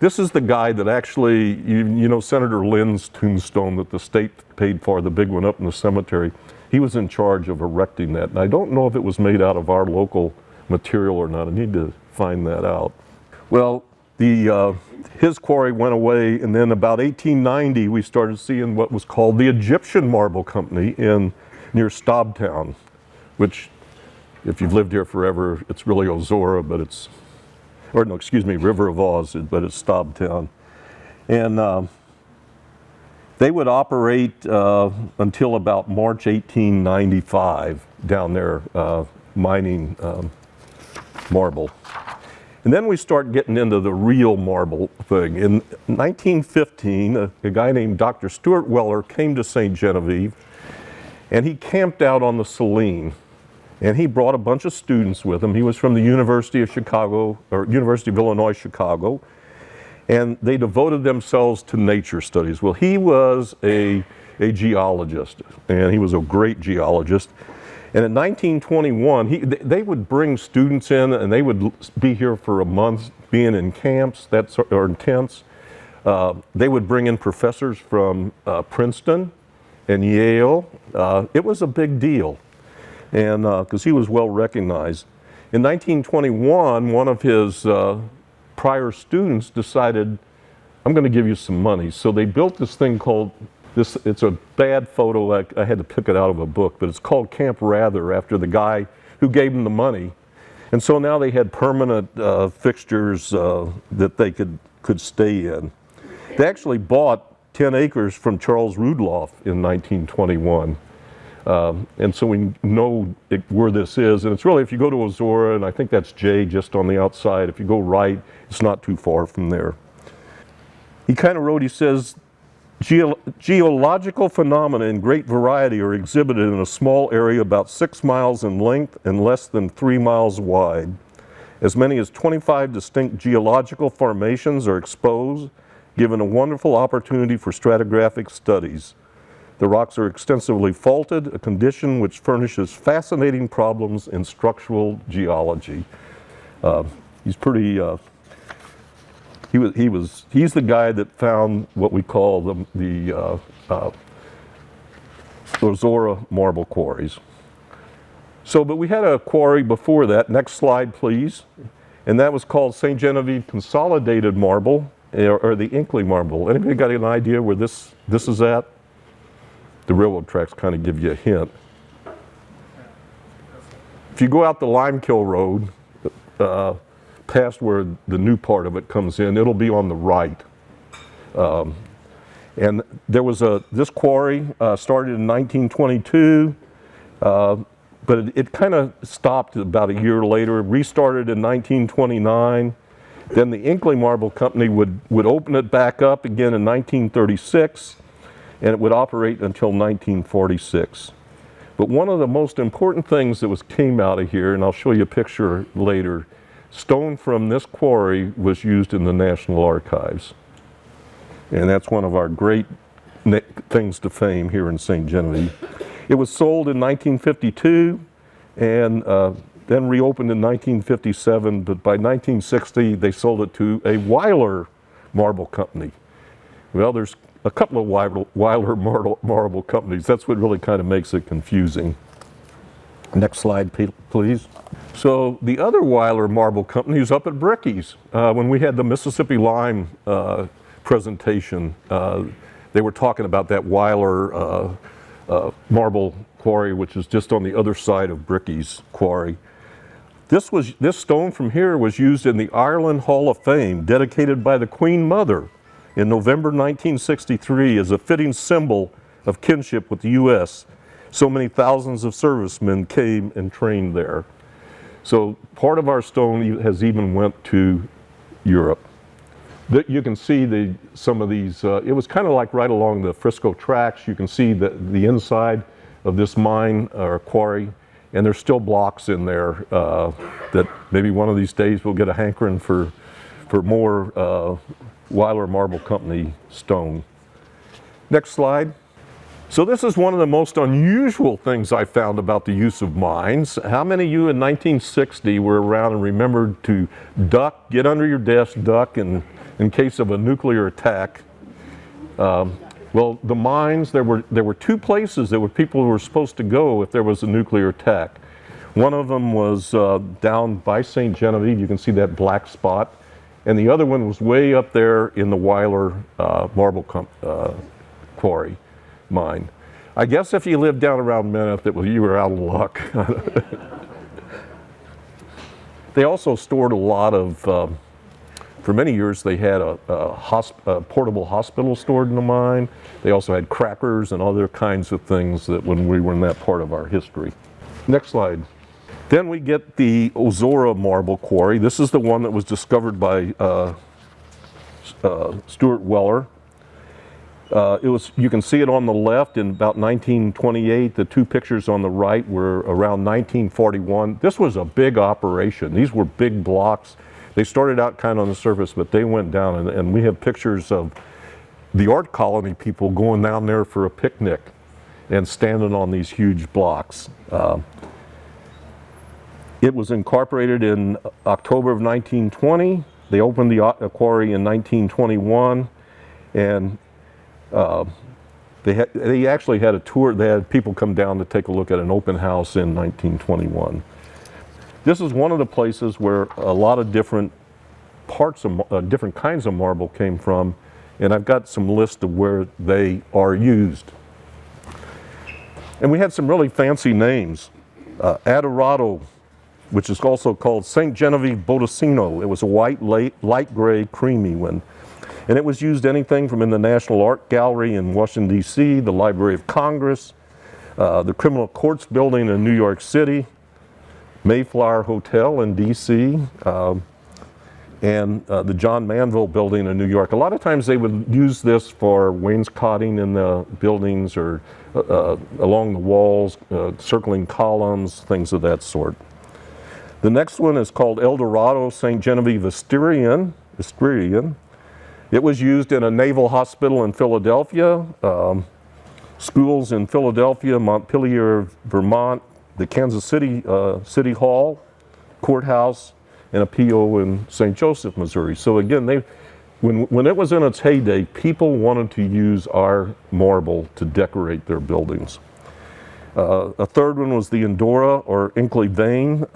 This is the guy that actually, you know, Senator Lynn's tombstone that the state paid for, the big one up in the cemetery. He was in charge of erecting that. And I don't know if it was made out of our local material or not. I need to find that out. Well, his quarry went away, and then about 1890, we started seeing what was called the Egyptian Marble Company near Stobtown, which, if you've lived here forever, it's really Ozora, but River of Oz, but it's Stobtown. And they would operate until about March 1895 down there mining marble. And then we start getting into the real marble thing. In 1915, a guy named Dr. Stuart Weller came to St. Genevieve, and he camped out on the Saline. And he brought a bunch of students with him. He was from the University of Chicago, or University of Illinois, Chicago. And they devoted themselves to nature studies. Well, he was a geologist, and he was a great geologist. And in 1921, they would bring students in, and they would be here for a month, being in camps or in tents. They would bring in professors from Princeton and Yale. It was a big deal, and because he was well recognized. In 1921, one of his prior students decided, I'm going to give you some money. So they built this thing called, it's a bad photo, I had to pick it out of a book, but it's called Camp Rather, after the guy who gave them the money. And so now they had permanent fixtures that they could stay in. They actually bought 10 acres from Charles Rudloff in 1921. And so we know where this is, and it's really, if you go to Ozora, and I think that's J just on the outside, if you go right, it's not too far from there. He kind of wrote, he says, geological phenomena in great variety are exhibited in a small area about 6 miles in length and less than 3 miles wide. As many as 25 distinct geological formations are exposed, given a wonderful opportunity for stratigraphic studies. The rocks are extensively faulted, a condition which furnishes fascinating problems in structural geology. He's pretty, he's the guy that found what we call the Ozora marble quarries. So, but we had a quarry before that. Next slide, please. And that was called St. Genevieve Consolidated Marble, or the Inkley Marble. Anybody got an idea where this is at? The railroad tracks kind of give you a hint. If you go out the Limekiln Road, past where the new part of it comes in, it'll be on the right. And there was this quarry started in 1922, but it kind of stopped about a year later, restarted in 1929. Then the Inkley Marble Company would open it back up again in 1936, and it would operate until 1946. But one of the most important things that came out of here, and I'll show you a picture later, stone from this quarry was used in the National Archives. And that's one of our great things to fame here in St. Genevieve. It was sold in 1952 and then reopened in 1957, but by 1960 they sold it to a Weiler Marble Company. Well, there's a couple of Weiler marble companies. That's what really kind of makes it confusing. Next slide, please. So the other Weiler Marble Company is up at Bricky's. When we had the Mississippi Lime presentation, they were talking about that Weiler marble quarry, which is just on the other side of Bricky's quarry. This stone from here was used in the Ireland Hall of Fame, dedicated by the Queen Mother in November 1963 as a fitting symbol of kinship with the U.S. So many thousands of servicemen came and trained there. So part of our stone has even went to Europe. You can see some of these, it was kind of like right along the Frisco tracks. You can see the inside of this mine or quarry, and there's still blocks in there that maybe one of these days we'll get a hankering for more Weiler Marble Company stone. Next slide. So this is one of the most unusual things I found about the use of mines. How many of you in 1960 were around and remembered to duck, get under your desk, duck in case of a nuclear attack? Well, the mines, there were two places that people were supposed to go if there was a nuclear attack. One of them was down by St. Genevieve, you can see that black spot, and the other one was way up there in the Weiler Marble Quarry mine. I guess if you lived down around Minot, you were out of luck. They also stored a lot of, for many years they had a portable hospital stored in the mine. They also had crackers and other kinds of things that when we were in that part of our history. Next slide. Then we get the Ozora Marble Quarry. This is the one that was discovered by Stuart Weller. You can see it on the left in about 1928. The two pictures on the right were around 1941. This was a big operation. These were big blocks. They started out kind of on the surface, but they went down, and we have pictures of the art colony people going down there for a picnic and standing on these huge blocks. It was incorporated in October of 1920. They opened the quarry in 1921, and they actually had a tour. They had people come down to take a look at an open house in 1921. This is one of the places where a lot of different parts of different kinds of marble came from, and I've got some list of where they are used. And we had some really fancy names. Adorado, which is also called St. Genevieve Botticino. It was a white, light gray, creamy one. And it was used anything from in the National Art Gallery in Washington, D.C., the Library of Congress, the Criminal Courts Building in New York City, Mayflower Hotel in D.C., and the John Manville Building in New York. A lot of times they would use this for wainscoting in the buildings or along the walls, circling columns, things of that sort. The next one is called El Dorado St. Genevieve Asterian. It was used in a naval hospital in Philadelphia, schools in Philadelphia, Montpelier, Vermont, the Kansas City City Hall, courthouse, and a PO in St. Joseph, Missouri. So again, when it was in its heyday, people wanted to use our marble to decorate their buildings. A third one was the Endora or Inkley Vein.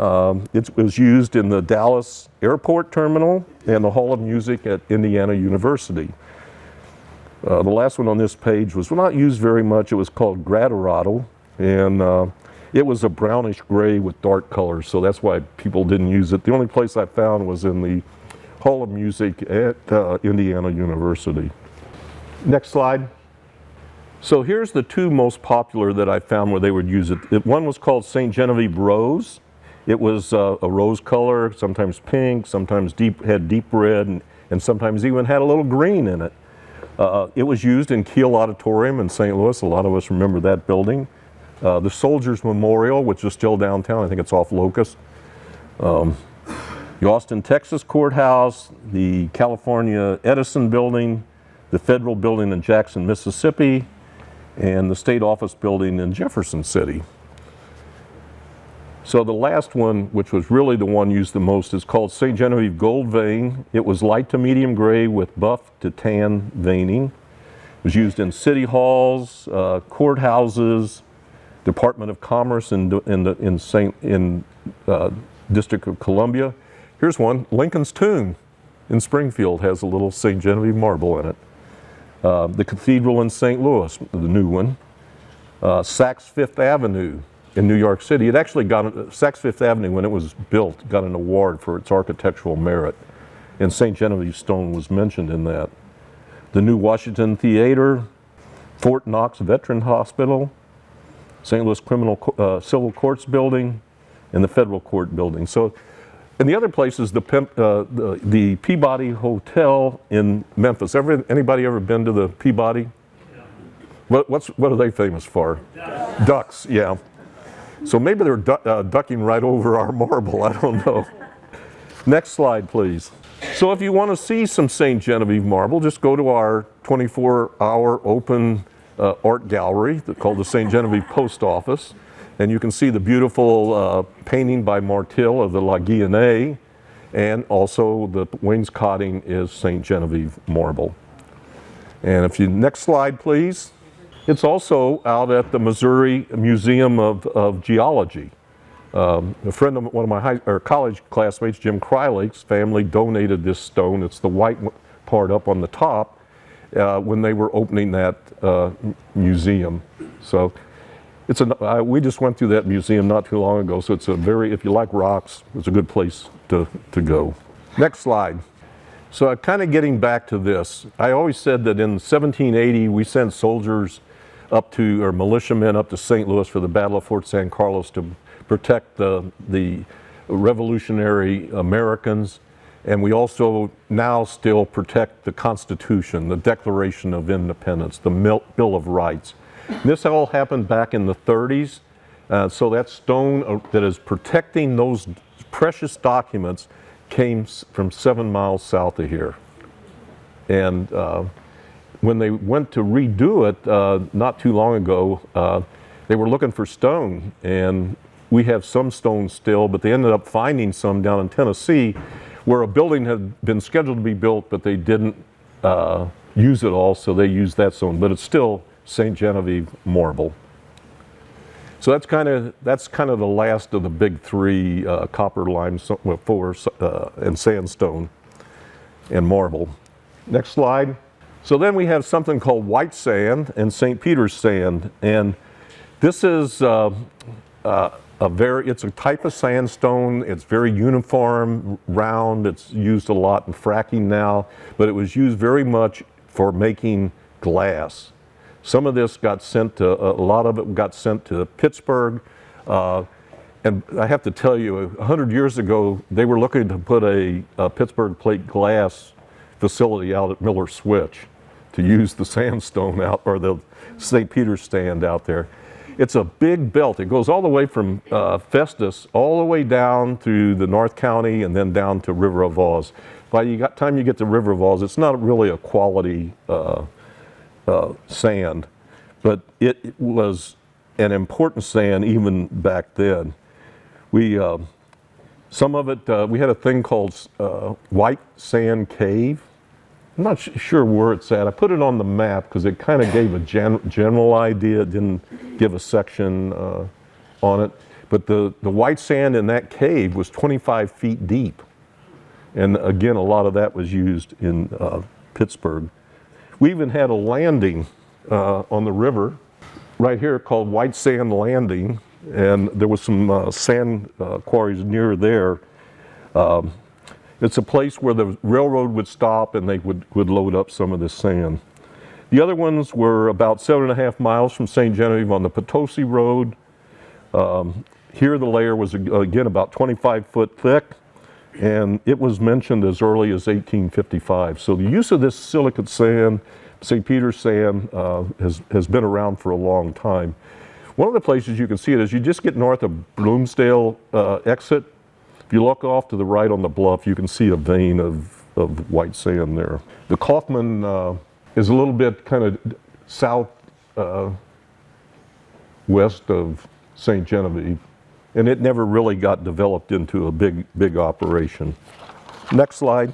It was used in the Dallas Airport Terminal and the Hall of Music at Indiana University. The last one on this page was not used very much. It was called Gradorado, and it was a brownish gray with dark colors, so that's why people didn't use it. The only place I found was in the Hall of Music at Indiana University. Next slide. So here's the two most popular that I found where they would use it. One was called St. Genevieve Rose. It was a rose color, sometimes pink, sometimes had deep red, and sometimes even had a little green in it. It was used in Kiel Auditorium in St. Louis. A lot of us remember that building. The Soldiers Memorial, which is still downtown. I think it's off Locust. The Austin, Texas Courthouse, the California Edison Building, the Federal Building in Jackson, Mississippi, and the State Office Building in Jefferson City. So the last one, which was really the one used the most, is called St. Genevieve Gold Vein. It was light to medium gray with buff to tan veining. It was used in city halls, courthouses, Department of Commerce in District of Columbia. Here's one, Lincoln's Tomb in Springfield has a little St. Genevieve marble in it. The Cathedral in St. Louis, the new one. Saks Fifth Avenue in New York City. It actually got, Saks Fifth Avenue, when it was built, got an award for its architectural merit. And St. Genevieve stone was mentioned in that. The new Washington Theater, Fort Knox Veteran Hospital, St. Louis Civil Courts Building, and the Federal Court Building. So, and the other place is the Peabody Hotel in Memphis. Anybody ever been to the Peabody? Yeah. What are they famous for? Ducks, yeah. So maybe they're ducking right over our marble, I don't know. Next slide, please. So if you want to see some St. Genevieve marble, just go to our 24-hour open art gallery called the St. Genevieve Post Office, and you can see the beautiful painting by Martil of the La Guillenée, and also the wainscoting is St. Genevieve marble. And if you, next slide, please. It's also out at the Missouri Museum of Geology. A friend of one of my college classmates, Jim Krylake's family donated this stone. It's the white part up on the top when they were opening that museum. So it's we just went through that museum not too long ago. So it's a very, if you like rocks, it's a good place to go. Next slide. So kind of getting back to this, I always said that in 1780 we sent soldiers up to, or militiamen up to St. Louis for the Battle of Fort San Carlos to protect the revolutionary Americans, and we also now still protect the Constitution, the Declaration of Independence, the Bill of Rights. This all happened back in the 30s, so that stone that is protecting those precious documents came from 7 miles south of here. And when they went to redo it not too long ago, they were looking for stone, and we have some stone still, but they ended up finding some down in Tennessee where a building had been scheduled to be built, but they didn't use it all, so they used that stone. But it's still St. Genevieve marble. So that's kind of the last of the big three: copper, limestone, and sandstone and marble. Next slide. So then we have something called white sand and St. Peter's sand, and this is it's a type of sandstone. It's very uniform, round. It's used a lot in fracking now, but it was used very much for making glass. Some of this got sent to, a lot of it got sent to Pittsburgh. And I have to tell you, 100 years ago, they were looking to put a Pittsburgh plate glass facility out at Miller Switch to use the sandstone out, or the St. Peter's stand out there. It's a big belt. It goes all the way from Festus all the way down through the North County and then down to River of Oz. By the time you get to River of Oz, it's not really a quality sand, but it was an important sand even back then. We some of it, we had a thing called White Sand Cave. I'm not sure where it's at. I put it on the map because it kind of gave a general idea. It didn't give a section on it. But the white sand in that cave was 25 feet deep. And again, a lot of that was used in Pittsburgh. We even had a landing on the river right here called White Sand Landing. And there was some sand quarries near there. It's a place where the railroad would stop and they would load up some of this sand. The other ones were about 7.5 miles from St. Genevieve on the Potosi Road. Here the layer was again about 25 foot thick, and it was mentioned as early as 1855. So the use of this silicate sand, St. Peter's sand, has been around for a long time. One of the places you can see it is you just get north of Bloomsdale exit. If you look off to the right on the bluff, you can see a vein of white sand there. The Kaufman is a little bit kind of south west of St. Genevieve, and it never really got developed into a big operation. Next slide.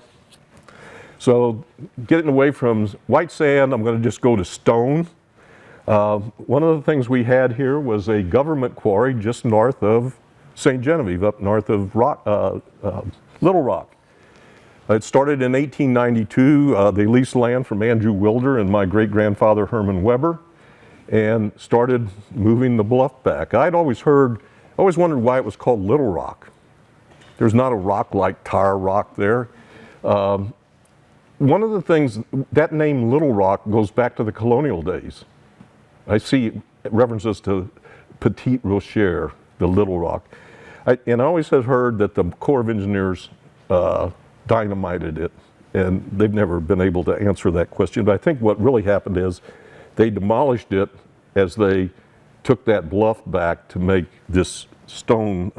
So getting away from white sand, I'm going to just go to stone. One of the things we had here was a government quarry just north of St. Genevieve, up north of Little Rock. It started in 1892. They leased land from Andrew Wilder and my great-grandfather Herman Weber, and started moving the bluff back. I'd always wondered why it was called Little Rock. There's not a rock like Tar Rock there. One of the things, that name Little Rock goes back to the colonial days. I see references to Petite Rocher, the Little Rock. And I always have heard that the Corps of Engineers dynamited it, and they've never been able to answer that question. But I think what really happened is they demolished it as they took that bluff back to make this stone,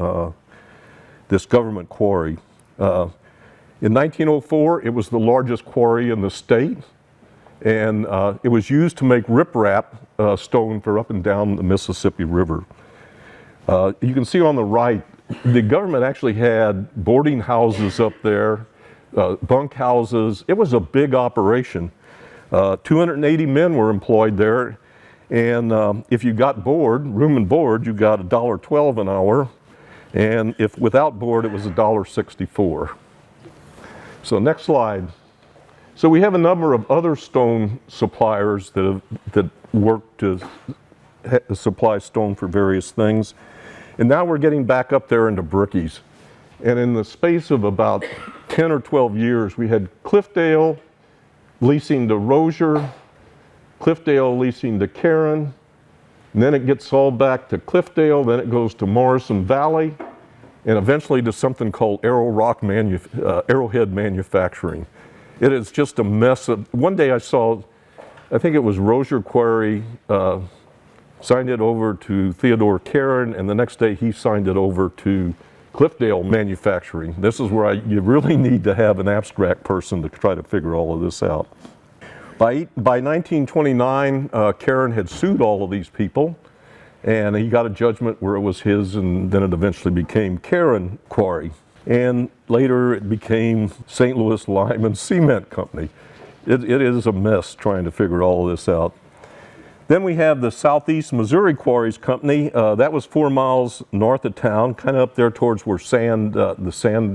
this government quarry. In 1904, it was the largest quarry in the state, and it was used to make riprap stone for up and down the Mississippi River. You can see on the right, the government actually had boarding houses up there, bunk houses. It was a big operation. 280 men were employed there, and if you got board, room and board, you got $1.12 an hour, and if without board, it was $1.64. So next slide. So we have a number of other stone suppliers that work to supply stone for various things. And now we're getting back up there into brickies. And in the space of about 10 or 12 years, we had Cliffdale leasing to Rozier, Cliffdale leasing to Caron, and then it gets sold back to Cliffdale, then it goes to Morrison Valley, and eventually to something called Arrowhead Manufacturing. It is just a mess. One day I saw, I think it was Rozier Quarry, signed it over to Theodore Caron, and the next day he signed it over to Cliffdale Manufacturing. This is where you really need to have an abstract person to try to figure all of this out. By 1929, Caron had sued all of these people, and he got a judgment where it was his, and then it eventually became Caron Quarry. And later it became St. Louis Lime and Cement Company. It is a mess trying to figure all of this out. Then we have the Southeast Missouri Quarries Company. That was 4 miles north of town, kind of up there towards where the sand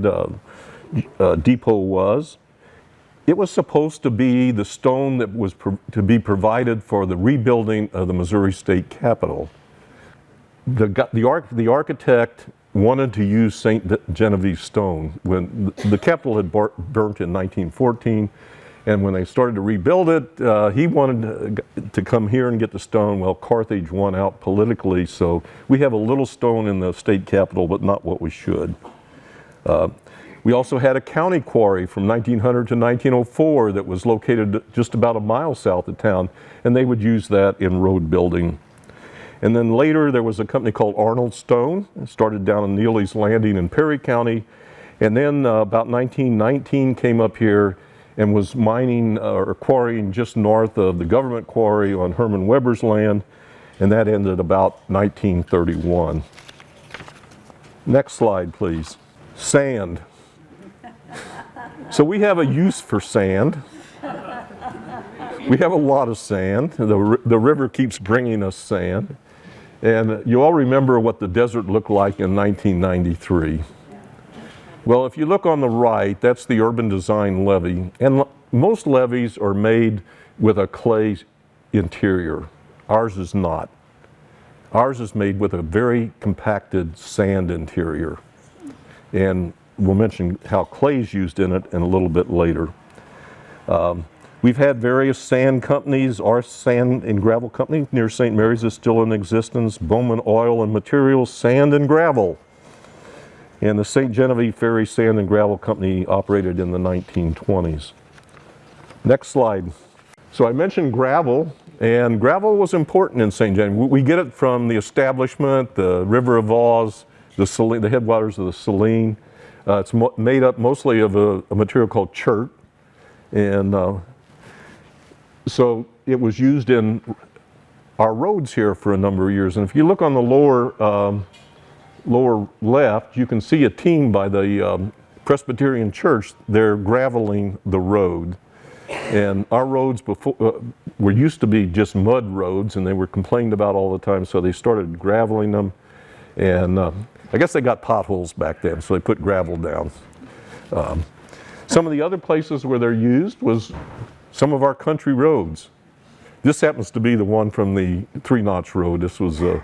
depot was. It was supposed to be the stone that was to be provided for the rebuilding of the Missouri State Capitol. The architect wanted to use St. Genevieve stone when the Capitol had burnt in 1914, and when they started to rebuild it, he wanted to come here and get the stone. Well, Carthage won out politically, so we have a little stone in the state capitol, but not what we should. We also had a county quarry from 1900 to 1904 that was located just about a mile south of town, and they would use that in road building. And then later there was a company called Arnold Stone. It started down in Neely's Landing in Perry County. And then about 1919 came up here and was mining or quarrying just north of the government quarry on Herman Weber's land. And that ended about 1931. Next slide, please. Sand. So we have a use for sand. We have a lot of sand. The river keeps bringing us sand. And you all remember what the desert looked like in 1993. Well, if you look on the right, that's the urban design levee. And most levees are made with a clay interior. Ours is not. Ours is made with a very compacted sand interior. And we'll mention how clay is used in it in a little bit later. We've had various sand companies. Our sand and gravel company near St. Mary's is still in existence. Bowman Oil and Materials, Sand and Gravel. And the St. Genevieve Ferry Sand and Gravel Company operated in the 1920s. Next slide. So I mentioned gravel, and gravel was important in St. Genevieve. We get it from the establishment, the River of Oz, the headwaters of the Saline. It's made up mostly of a material called chert. And so it was used in our roads here for a number of years. And if you look on the lower left, you can see a team by the Presbyterian Church. They're graveling the road. And our roads before were used to be just mud roads, and they were complained about all the time, so they started graveling them. And I guess they got potholes back then, so they put gravel down. Some of the other places where they're used was some of our country roads. This happens to be the one from the 3-notch road. This was the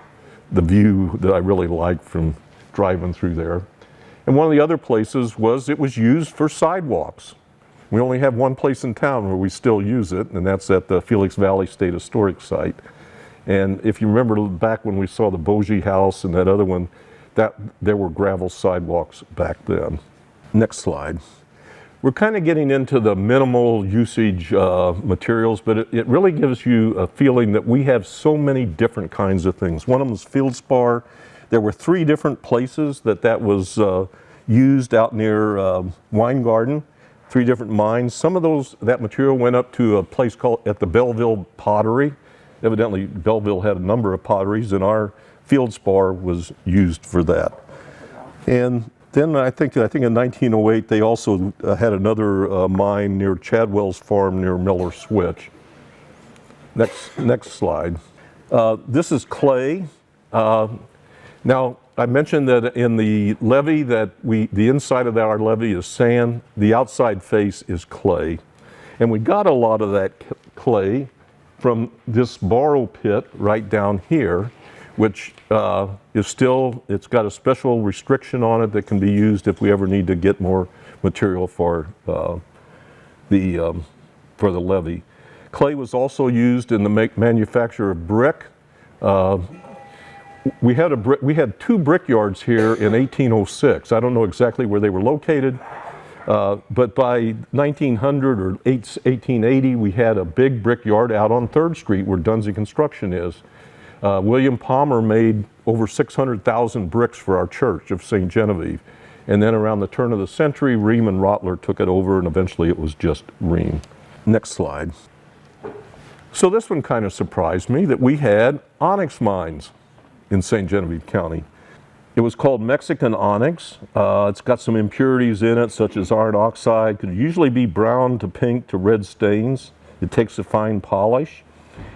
view that I really liked from driving through there. And one of the other places was it was used for sidewalks. We only have one place in town where we still use it, and that's at the Felix Valley State Historic Site. And if you remember back when we saw the Bogey House and that other one, there were gravel sidewalks back then. Next slide. We're kind of getting into the minimal usage materials, but it really gives you a feeling that we have so many different kinds of things. One of them is feldspar. There were 3 different places that was used out near Weingarten, 3 different mines. Some of that material went up to a place called at the Belleville Pottery. Evidently, Belleville had a number of potteries, and our feldspar was used for that. And then I think in 1908 they also had another mine near Chadwell's farm near Miller Switch. Next slide. This is clay. Now I mentioned that in the levee the inside of our levee is sand, the outside face is clay, and we got a lot of that clay from this borrow pit right down here, which it's got a special restriction on it that can be used if we ever need to get more material for the levee. Clay was also used in the manufacture of brick. We had 2 brickyards here in 1806. I don't know exactly where they were located, but by 1900 or 1880, we had a big brickyard out on 3rd Street where Dunsey Construction is. William Palmer made over 600,000 bricks for our church of St. Genevieve. And then around the turn of the century, Ream and Rottler took it over, and eventually it was just Ream. Next slide. So this one kind of surprised me, that we had onyx mines in St. Genevieve County. It was called Mexican onyx. It's got some impurities in it, such as iron oxide. Could usually be brown to pink to red stains. It takes a fine polish.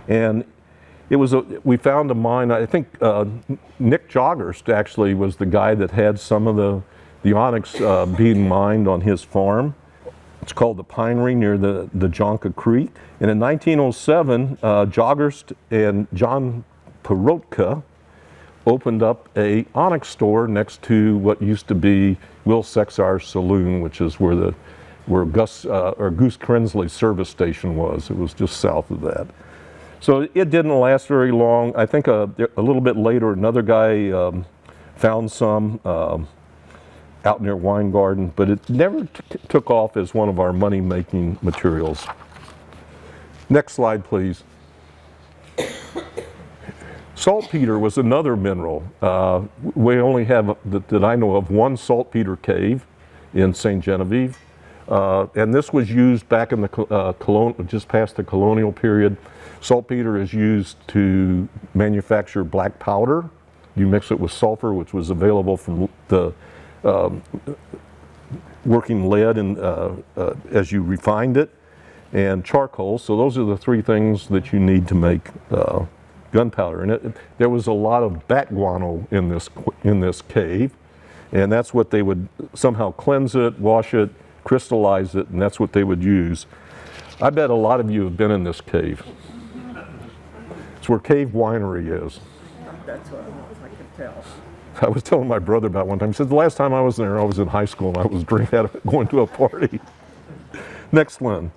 And we found a mine, I think Nick Joggerst actually was the guy that had some of the onyx being mined on his farm. It's called the Pinery near the Jonka Creek. And in 1907, Joggerst and John Perotka opened up a onyx store next to what used to be Will Sexar's Saloon, which is where Goose Krensley's service station was. It was just south of that. So it didn't last very long. I think a little bit later, another guy found some out near Weingarten, but it never took off as one of our money-making materials. Next slide, please. Saltpeter was another mineral. We only have, that I know of, 1 saltpeter cave in St. Genevieve. And this was used back in the just past the colonial period. Saltpeter is used to manufacture black powder. You mix it with sulfur, which was available from the working lead as you refined it, and charcoal. So those are the 3 things that you need to make gunpowder. And there was a lot of bat guano in this cave, and that's what they would somehow cleanse it, wash it, crystallize it, and that's what they would use. I bet a lot of you have been in this cave. It's where Cave Winery is. That's what I can tell. I was telling my brother about one time. He said, the last time I was there, I was in high school and I was going to a party. Next one.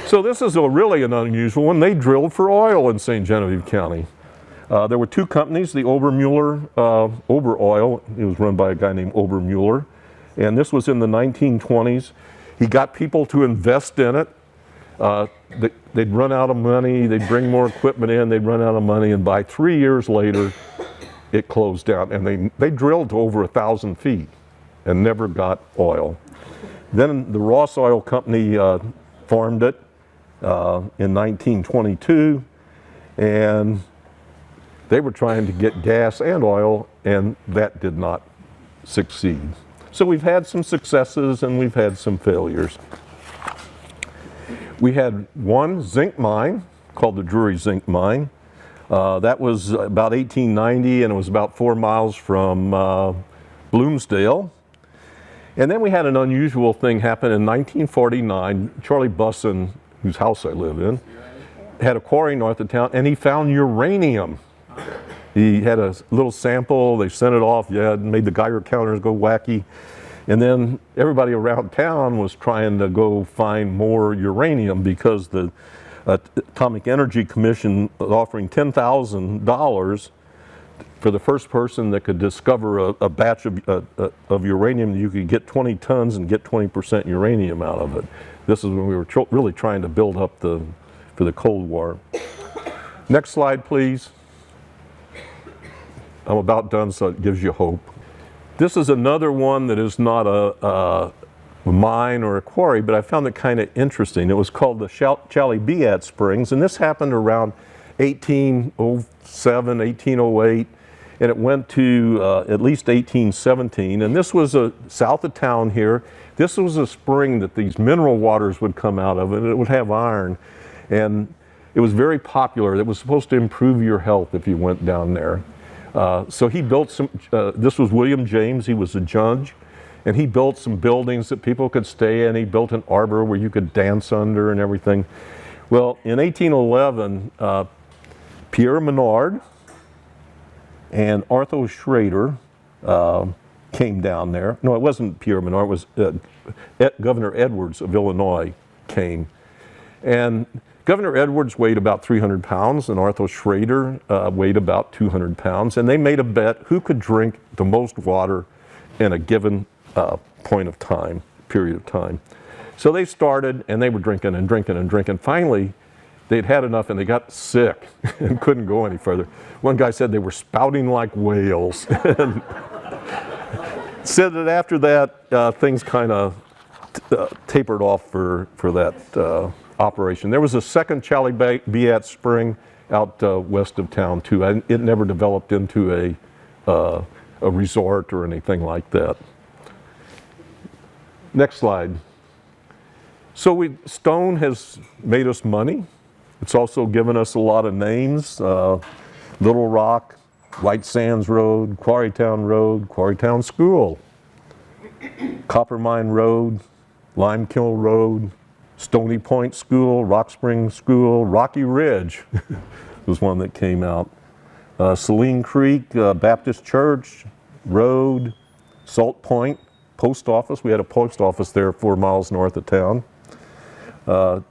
So this is really an unusual one. They drilled for oil in St. Genevieve County. There were 2 companies, the Ober Oil. It was run by a guy named Ober Mueller. And this was in the 1920s. He got people to invest in it. They'd run out of money, they'd bring more equipment in, they'd run out of money, and by 3 years later, it closed down. And they drilled to over 1,000 feet and never got oil. Then the Ross Oil Company farmed it in 1922, and they were trying to get gas and oil, and that did not succeed. So we've had some successes and we've had some failures. We had 1 zinc mine called the Drury Zinc Mine. That was about 1890, and it was about 4 miles from Bloomsdale. And then we had an unusual thing happen in 1949. Charlie Busson, whose house I live in, had a quarry north of town, and he found uranium. He had a little sample, they sent it off, made the Geiger counters go wacky. And then everybody around town was trying to go find more uranium because the Atomic Energy Commission was offering $10,000 for the first person that could discover a batch of uranium, you could get 20 tons and get 20% uranium out of it. This is when we were really trying to build up for the Cold War. Next slide, please. I'm about done, so it gives you hope. This is another one that is not a mine or a quarry, but I found it kind of interesting. It was called the Challibeat Springs, and this happened around 1807, 1808, and it went to at least 1817. And this was south of town here. This was a spring that these mineral waters would come out of, and it would have iron. And it was very popular. It was supposed to improve your health if you went down there. So he built some, this was William James, he was a judge, and he built some buildings that people could stay in. He built an arbor where you could dance under and everything. Well, in 1811, Pierre Menard and Arthur Schrader came down there. No, it wasn't Pierre Menard, it was Governor Edwards of Illinois came. And Governor Edwards weighed about 300 pounds and Arthur Schrader weighed about 200 pounds. And they made a bet who could drink the most water in a given point of time, period of time. So they started and they were drinking and drinking and drinking. Finally, they'd had enough and they got sick and couldn't go any further. One guy said they were spouting like whales. And said that after that, things kind of tapered off for that operation. There was a second Challibeat Spring out west of town too. It never developed into a resort or anything like that. Next slide. So stone has made us money. It's also given us a lot of names. Little Rock, White Sands Road, Quarrytown School, Copper Mine Road, Limekiln Road, Stony Point School, Rock Spring School, Rocky Ridge was one that came out. Saline Creek, Baptist Church, Road, Salt Point, Post Office. We had a post office there 4 miles north of town.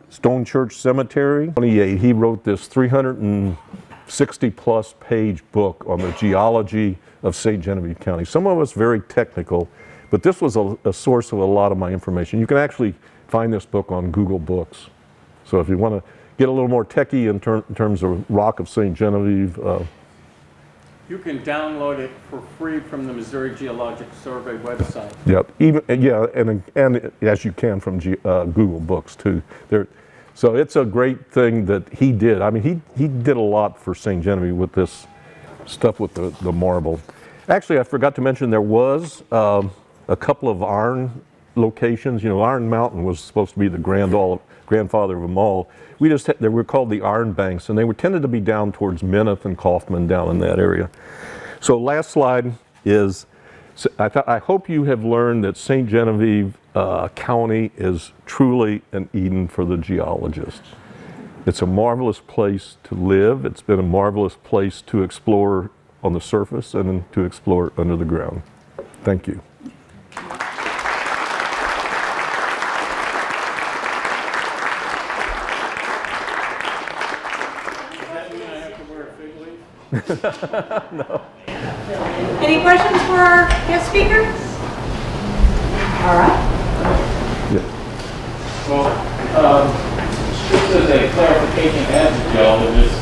Stone Church Cemetery. 28, he wrote this 360 plus page book on the geology of St. Genevieve County. Some of it's very technical, but this was a source of a lot of my information. You can actually find this book on Google Books. So if you want to get a little more techie in terms of Rock of St. Genevieve. You can download it for free from the Missouri Geologic Survey website. Yep, and as you can from Google Books too. So it's a great thing that he did. I mean, he did a lot for St. Genevieve with this stuff with the marble. Actually, I forgot to mention there was a couple of iron locations. You know, Iron Mountain was supposed to be the grandfather of them all. They were called the Iron Banks, and they tended to be down towards Mineth and Kaufman, down in that area. So last slide is, I hope you have learned that St. Genevieve County is truly an Eden for the geologists. It's a marvelous place to live. It's been a marvelous place to explore on the surface and to explore under the ground. Thank you. No. Any questions for our guest speaker? All right. Yeah. Well, just as a clarification as a geologist,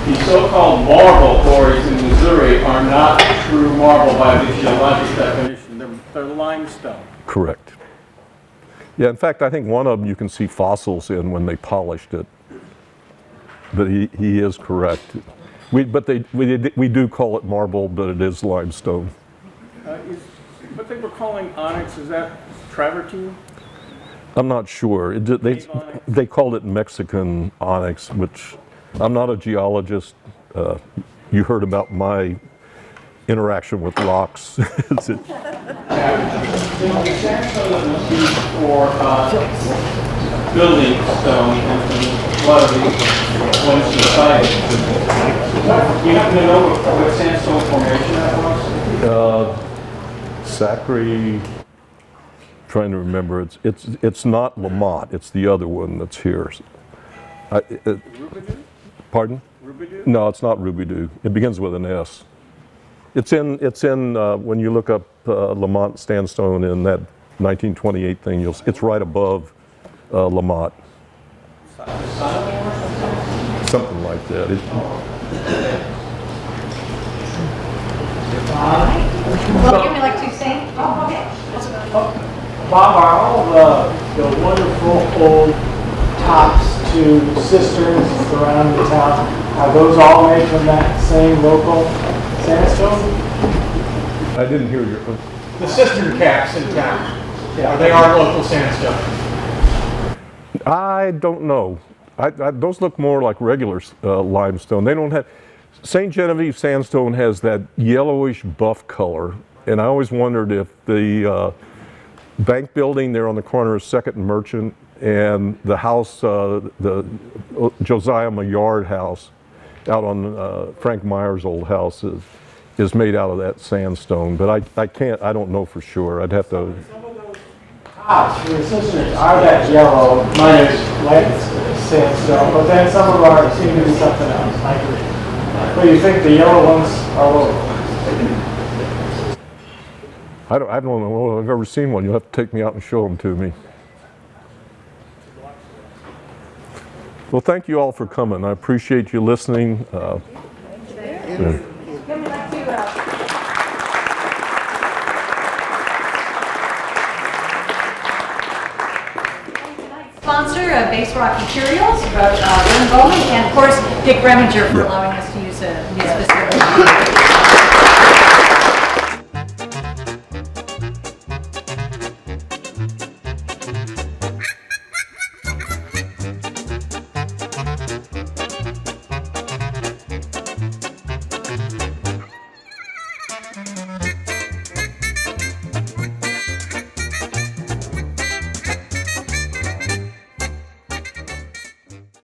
the so-called marble quarries in Missouri are not true marble by the geologic definition. They're limestone. Correct. Yeah, in fact, I think one of them you can see fossils in when they polished it. But he is correct. We do call it marble, but it is limestone. What they were calling onyx, is that travertine? I'm not sure. They called it Mexican onyx, which I'm not a geologist. You heard about my interaction with rocks. The sandstone that was used for building stone and a lot of the ones to the side. Do you happen to know what sandstone formation that was? Zachary, trying to remember, it's not Lamont, it's the other one that's here. Pardon? Rubidoux? No, it's not Rubidoux. It begins with an S. It's in when you look up Lamont sandstone in that 1928 thing, it's right above Lamont. Something like that. Well, give me like 2 cents. Oh, okay. Bob, are all the wonderful old tops to cisterns around the town, are those all made from that same local sandstone? I didn't hear your. The cistern caps in town, are they our local sandstone? I don't know. Those look more like regular limestone. They don't have. St. Genevieve sandstone has that yellowish buff color, and I always wondered if the bank building there on the corner of 2nd and Merchant and the house, the Josiah Maillard house out on Frank Meyer's old house is made out of that sandstone. But I don't know for sure. I'd have to. Tops for the cisterns are that yellow, minus light sandstone, but then some of ours seem to be something else. But you think the yellow ones are local? I don't know if I've ever seen one. You'll have to take me out and show them to me. Well, thank you all for coming. I appreciate you listening. Give me like 2. Sponsor of Base Rock Materials, Ron Bowman, and of course Dick Reminger for allowing us to use this facility.